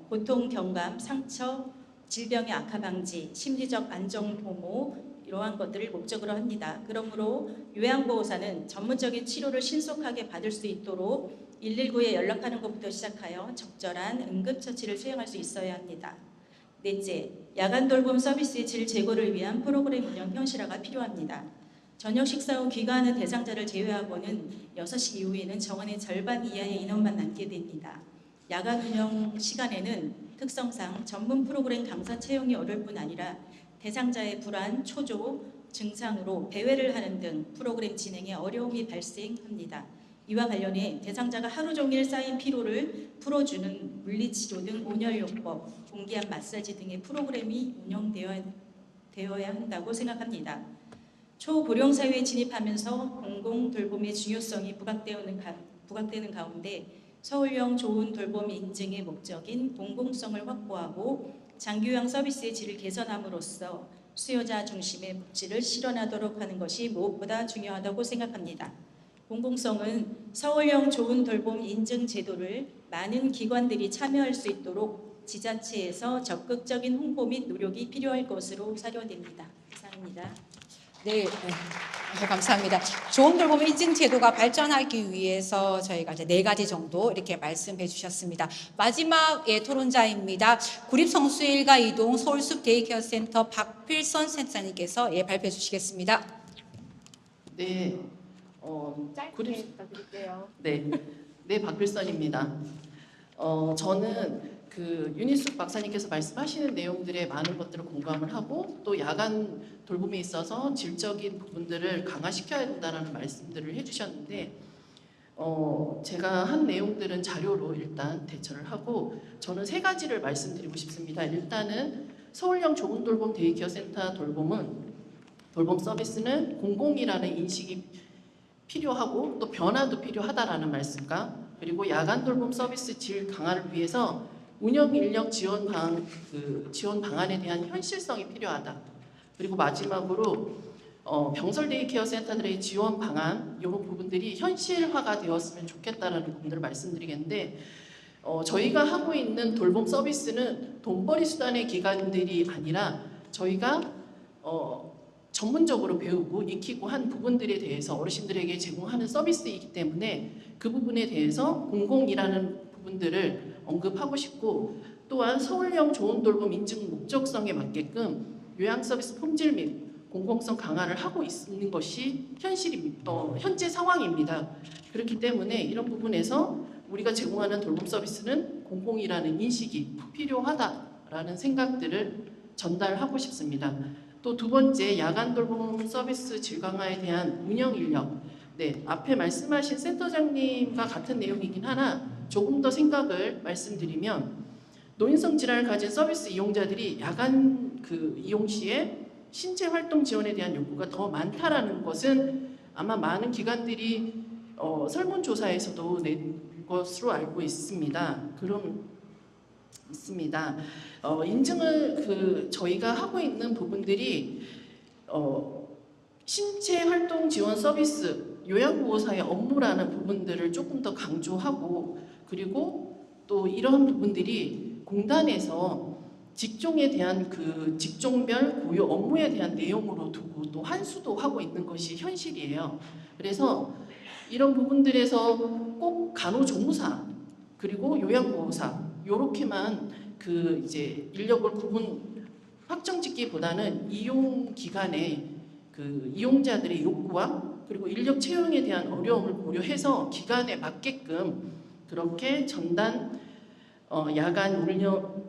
Speaker 10: 고통 경감, 상처, 질병의 악화 방지, 심리적 안정 도모 이러한 것들을 목적으로 합니다. 그러므로 요양보호사는 전문적인 치료를 신속하게 받을 수 있도록 119에 연락하는 것부터 시작하여 적절한 응급처치를 수행할 수 있어야 합니다. 넷째, 야간 돌봄 서비스의 질 제고를 위한 프로그램 운영 현실화가 필요합니다. 저녁 식사 후 귀가하는 대상자를 제외하고는 6시 이후에는 정원의 절반 이하의 인원만 남게 됩니다. 야간 운영 시간에는 특성상 전문 프로그램 강사 채용이 어려울 뿐 아니라 대상자의 불안, 초조, 증상으로 배회를 하는 등 프로그램 진행에 어려움이 발생합니다. 이와 관련해 대상자가 하루 종일 쌓인 피로를 풀어주는 물리치료 등 온열요법, 공기압 마사지 등의 프로그램이 운영되어야 한다고 생각합니다. 초고령 사회에 진입하면서 공공돌봄의 중요성이 부각되는 가운데 서울형 좋은 돌봄 인증의 목적인 공공성을 확보하고 장기요양 서비스의 질을 개선함으로써 수요자 중심의 복지를 실현하도록 하는 것이 무엇보다 중요하다고 생각합니다. 공공성은 서울형 좋은 돌봄 인증 제도를 많은 기관들이 참여할 수 있도록 지자체에서 적극적인 홍보 및 노력이 필요할 것으로 사료됩니다. 이상입니다.
Speaker 5: 네, 감사합니다. 좋은 돌봄 인증 제도가 발전하기 위해서 저희가 이제 4가지 정도 이렇게 말씀해 주셨습니다. 마지막 토론자입니다. 구립성수일가 이동 서울숲 데이케어 센터 박필선 센터장님께서 발표해 주시겠습니다.
Speaker 11: 네,
Speaker 1: 짧게 부탁드릴게요.
Speaker 11: 네, 박필선입니다. 저는 윤희숙 박사님께서 말씀하시는 내용들에 많은 것들을 공감을 하고 또 야간 돌봄에 있어서 질적인 부분들을 강화시켜야 된다는 말씀들을 해주셨는데 제가 한 내용들은 자료로 일단 대처를 하고 저는 3가지를 말씀드리고 싶습니다. 일단은 서울형 좋은 돌봄 데이케어 센터 돌봄 서비스는 공공이라는 인식이 필요하고 또 변화도 필요하다라는 말씀과 그리고 야간 돌봄 서비스 질 강화를 위해서 운영 인력 지원 방안에 대한 현실성이 필요하다. 그리고 마지막으로 병설 데이케어 센터들의 지원 방안 이런 부분들이 현실화가 되었으면 좋겠다라는 부분들을 말씀드리겠는데 저희가 하고 있는 돌봄 서비스는 돈벌이 수단의 기관들이 아니라 저희가 전문적으로 배우고 익히고 한 부분들에 대해서 어르신들에게 제공하는 서비스이기 때문에 그 부분에 대해서 공공이라는 부분들을
Speaker 7: 언급하고 싶고, 또한 서울형 좋은 돌봄 인증 목적성에 맞게끔 요양 서비스 품질 및 공공성 강화를 하고 있는 것이 현재 상황입니다. 그렇기 때문에 이런 부분에서 우리가 제공하는 돌봄 서비스는 공공이라는 인식이 필요하다라는 생각들을 전달하고 싶습니다. 또 두 번째, 야간 돌봄 서비스 질 강화에 대한 운영 인력. 네, 앞에 말씀하신 센터장님과 같은 내용이긴 하나 조금 더 생각을 말씀드리면, 노인성 질환을 가진 서비스 이용자들이 야간 이용 시에 신체 활동 지원에 대한 요구가 더 많다라는 것은 아마 많은 기관들이 설문조사에서도 낸 것으로 알고 있습니다. 있습니다. 인증을 저희가 하고 있는 부분들이 신체 활동 지원 서비스 요양보호사의 업무라는 부분들을 조금 더 강조하고, 그리고 또 이러한 부분들이 공단에서 직종에 대한 직종별 고유 업무에 대한 내용으로 두고 또 환수도 하고 있는 것이 현실이에요. 그래서 이런 부분들에서 꼭 간호조무사 그리고 요양보호사 요렇게만 이제 인력을 확정짓기보다는 이용 기간에 이용자들의 욕구와 그리고 인력 채용에 대한 어려움을 고려해서 기간에 맞게끔 그렇게 전단 야간 운영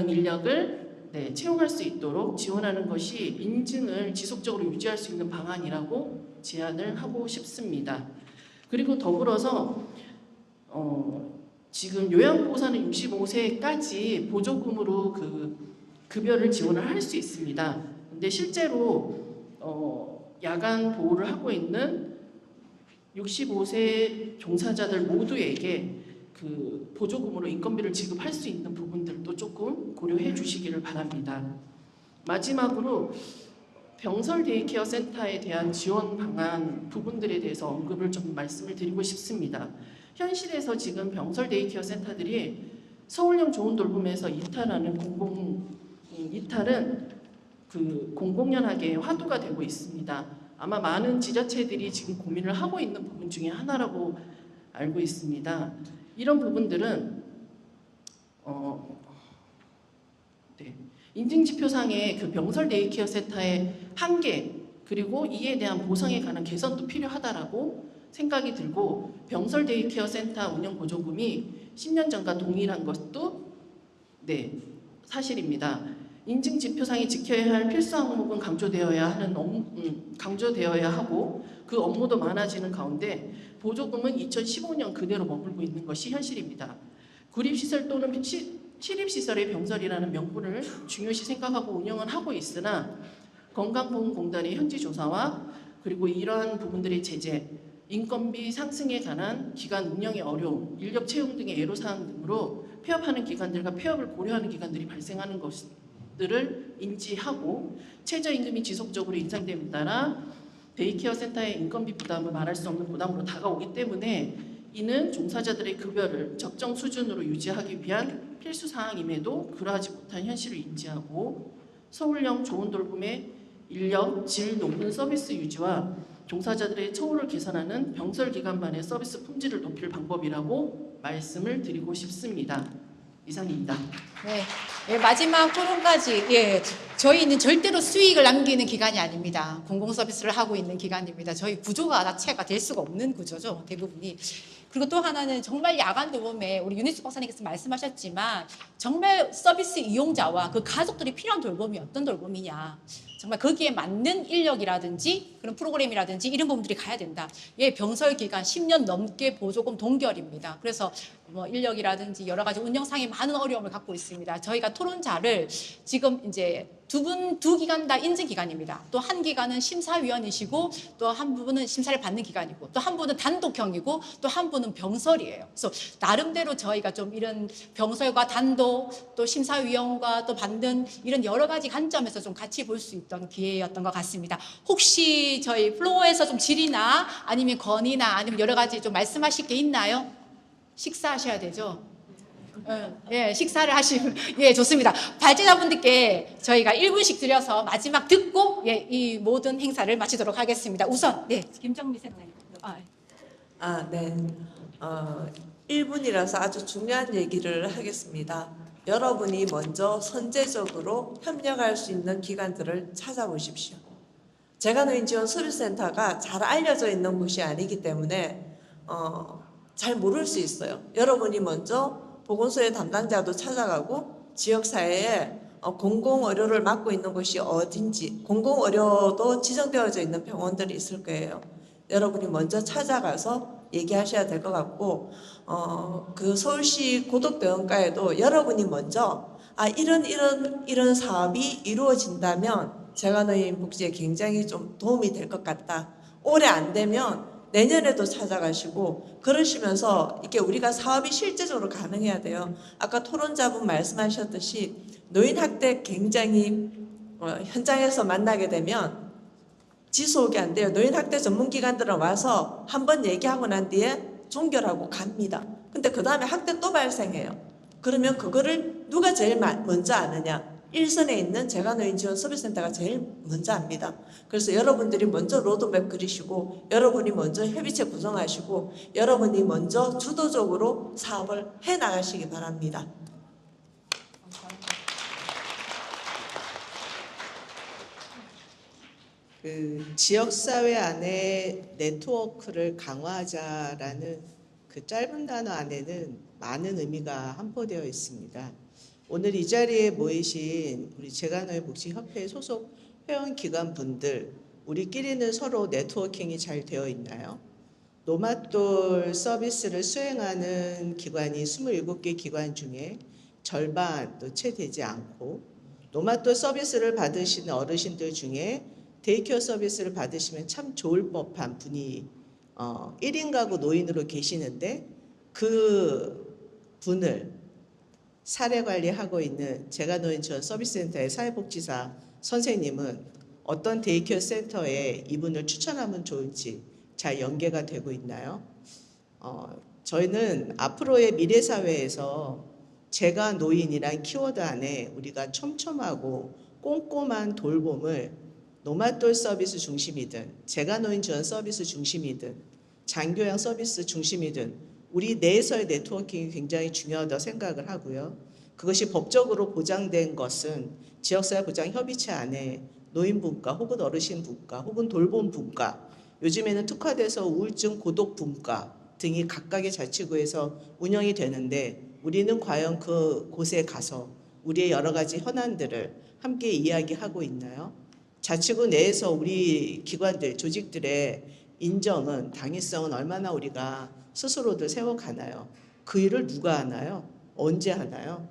Speaker 7: 인력을 채용할 수 있도록 지원하는 것이 인증을 지속적으로 유지할 수 있는 방안이라고 제안을 하고 싶습니다. 그리고 더불어서 지금 요양보호사는 65세까지 보조금으로 급여를 지원을 할 수 있습니다. 근데 실제로 야간 보호를 하고 있는 65세 종사자들 모두에게 보조금으로 인건비를 지급할 수 있는 부분들도 조금 고려해 주시기를 바랍니다. 마지막으로 병설 데이케어 센터에 대한 지원 방안 부분들에 대해서 언급을 좀 말씀을 드리고 싶습니다. 현실에서 지금 병설 데이케어 센터들이 서울형 좋은 돌봄에서 이탈은 공공연하게 화두가 되고 있습니다. 아마 많은 지자체들이 지금 고민을 하고 있는 부분 중에 하나라고 알고 있습니다. 이런 부분들은 인증지표상의 병설 데이케어 센터의 한계 그리고 이에 대한 보상에 관한 개선도 필요하다라고 생각이 들고, 병설 데이케어 센터 운영 보조금이 10년 전과 동일한 것도 사실입니다. 인증지표상이 지켜야 할 필수 항목은 강조되어야 하고 그 업무도 많아지는 가운데 보조금은 2015년 그대로 머물고 있는 것이 현실입니다. 구립시설 또는 시립시설의 병설이라는 명분을 중요시 생각하고 운영은 하고 있으나 건강보험공단의 현지 조사와 그리고 이러한 부분들의 제재, 인건비 상승에 관한 기관 운영의 어려움, 인력 채용 등의 애로사항 등으로 폐업하는 기관들과 폐업을 고려하는 기관들이 발생하는 것들을 인지하고 최저임금이 지속적으로 인상됨에 따라 데이케어 센터의 인건비 부담을 말할 수 없는 부담으로 다가오기 때문에 이는 종사자들의 급여를 적정 수준으로 유지하기 위한 필수 사항임에도 그러하지 못한 현실을 인지하고 서울형 좋은 돌봄의 인력, 질 높은 서비스 유지와 종사자들의 처우를 개선하는 병설 기간만의 서비스 품질을 높일 방법이라고 말씀을 드리고 싶습니다. 이상입니다.
Speaker 5: 네, 마지막 토론까지. 저희는 절대로 수익을 남기는 기관이 아닙니다. 공공 서비스를 하고 있는 기관입니다. 저희 구조가 자체가 될 수가 없는 구조죠, 대부분이. 그리고 또 하나는 정말 야간 돌봄에 우리 윤희숙 박사님께서 말씀하셨지만 정말 서비스 이용자와 그 가족들이 필요한 돌봄이 어떤 돌봄이냐, 정말 거기에 맞는 인력이라든지 그런 프로그램이라든지 이런 부분들이 가야 된다. 병설 기간 10년 넘게 보조금 동결입니다. 그래서 인력이라든지 여러 가지 운영상에 많은 어려움을 갖고 있습니다. 저희가 토론자를 지금 이제 두 기관 다 인증 기관입니다. 또 한 기관은 심사위원이시고 또 한 분은 심사를 받는 기관이고 또 한 분은 단독형이고 또 한 분은 병설이에요. 그래서 나름대로 저희가 좀 이런 병설과 단독 또 심사위원과 또 받는 이런 여러 가지 관점에서 좀 같이 볼 수 있던 기회였던 것 같습니다. 혹시 저희 플로어에서 좀 질의나 아니면 건의나 아니면 여러 가지 좀 말씀하실 게 있나요? 식사하셔야 되죠? 식사를 하시면 좋습니다. 발제자분들께 저희가 1분씩 드려서 마지막 듣고 이 모든 행사를 마치도록 하겠습니다. 우선 김정미 센터님.
Speaker 6: 네. 1분이라서 아주 중요한 얘기를 하겠습니다. 여러분이 먼저 선제적으로 협력할 수 있는 기관들을 찾아보십시오. 재가노인지원서비스센터가 잘 알려져 있는 곳이 아니기 때문에 잘 모를 수 있어요. 여러분이 먼저 보건소의 담당자도 찾아가고 지역사회에 공공의료를 맡고 있는 곳이 어딘지, 공공의료도 지정되어져 있는 병원들이 있을 거예요. 여러분이 먼저 찾아가서 얘기하셔야 될 것 같고, 그 서울시 고독병원과에도 여러분이 먼저 이런 사업이 이루어진다면 재가노인 복지에 굉장히 좀 도움이 될 것 같다. 올해 안 되면 내년에도 찾아가시고 그러시면서 이게 우리가 사업이 실제적으로 가능해야 돼요. 아까 토론자분 말씀하셨듯이 노인학대 굉장히 현장에서 만나게 되면 지속이 안 돼요. 노인학대 전문기관들은 와서 한번 얘기하고 난 뒤에 종결하고 갑니다. 근데 그 다음에 학대 또 발생해요. 그러면 그거를 누가 제일 먼저 아느냐? 일선에 있는 재가노인지원서비스센터가 제일 먼저 압니다. 그래서 여러분들이 먼저 로드맵 그리시고, 여러분이 먼저 협의체 구성하시고, 여러분이 먼저 주도적으로 사업을 해나가시기 바랍니다.
Speaker 7: 그 지역사회 안에 네트워크를 강화하자라는 그 짧은 단어 안에는 많은 의미가 함포되어 있습니다. 오늘 이 자리에 모이신 우리 재가노인복지협회 소속 회원기관분들, 우리끼리는 서로 네트워킹이 잘 되어 있나요? 노맛돌 서비스를 수행하는 기관이 27개 기관 중에 절반도 채 되지 않고, 노맛돌 서비스를 받으시는 어르신들 중에 데이케어 서비스를 받으시면 참 좋을 법한 분이 1인 가구 노인으로 계시는데, 그 분을 사례 관리하고 있는 재가노인지원서비스센터의 사회복지사 선생님은 어떤 데이케어 센터에 이분을 추천하면 좋을지 잘 연계가 되고 있나요? 저희는 앞으로의 미래사회에서 재가노인이란 키워드 안에 우리가 촘촘하고 꼼꼼한 돌봄을 노맛돌 서비스 중심이든 재가노인 지원 서비스 중심이든 장교양 서비스 중심이든 우리 내에서의 네트워킹이 굉장히 중요하다고 생각을 하고요. 그것이 법적으로 보장된 것은 지역사회 보장협의체 안에 노인분과 혹은 어르신분과 혹은 돌봄분과, 요즘에는 특화돼서 우울증 고독분과 등이 각각의 자치구에서 운영이 되는데, 우리는 과연 그 곳에 가서 우리의 여러 가지 현안들을 함께 이야기하고 있나요? 자치구 내에서 우리 기관들, 조직들의 인정은, 당위성은 얼마나 우리가 스스로들 세워가나요? 그 일을 누가 하나요? 언제 하나요?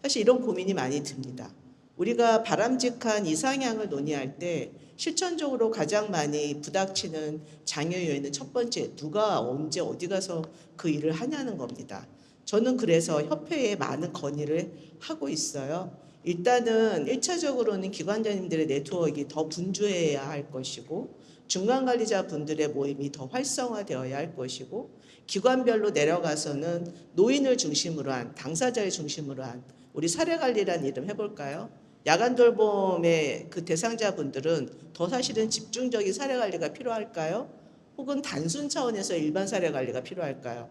Speaker 7: 사실 이런 고민이 많이 듭니다. 우리가 바람직한 이상향을 논의할 때 실천적으로 가장 많이 부닥치는 장애 요인은 첫 번째, 누가 언제 어디 가서 그 일을 하냐는 겁니다. 저는 그래서 협회에 많은 건의를 하고 있어요. 일단은 1차적으로는 기관장님들의 네트워크가 더 분주해야 할 것이고, 중간관리자분들의 모임이 더 활성화되어야 할 것이고, 기관별로 내려가서는 노인을 중심으로 한, 당사자를 중심으로 한 우리 사례관리라는 이름 해볼까요? 야간 돌봄의 그 대상자분들은 더 사실은 집중적인 사례관리가 필요할까요? 혹은 단순 차원에서 일반 사례관리가 필요할까요?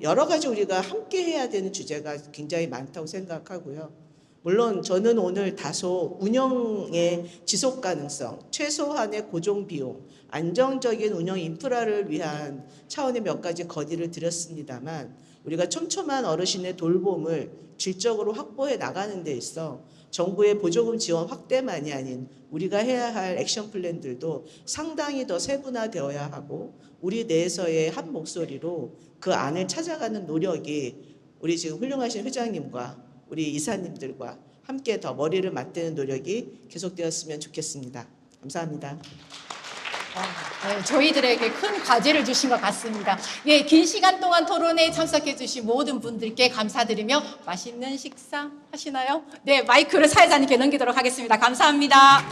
Speaker 7: 여러 가지 우리가 함께 해야 되는 주제가 굉장히 많다고 생각하고요. 물론 저는 오늘 다소 운영의 지속 가능성, 최소한의 고정 비용, 안정적인 운영 인프라를 위한 차원의 몇 가지 건의를 드렸습니다만, 우리가 촘촘한 어르신의 돌봄을 질적으로 확보해 나가는 데 있어 정부의 보조금 지원 확대만이 아닌 우리가 해야 할 액션 플랜들도 상당히 더 세분화되어야 하고, 우리 내에서의 한 목소리로 그 안을 찾아가는 노력이 우리 지금 훌륭하신 회장님과 우리 이사님들과 함께 더 머리를 맞대는 노력이 계속되었으면 좋겠습니다. 감사합니다.
Speaker 5: 네, 저희들에게 큰 과제를 주신 것 같습니다. 예, 긴 시간 동안 토론에 참석해 주신 모든 분들께 감사드리며 맛있는 식사 하시나요? 네, 마이크를 사회자님께 넘기도록 하겠습니다. 감사합니다.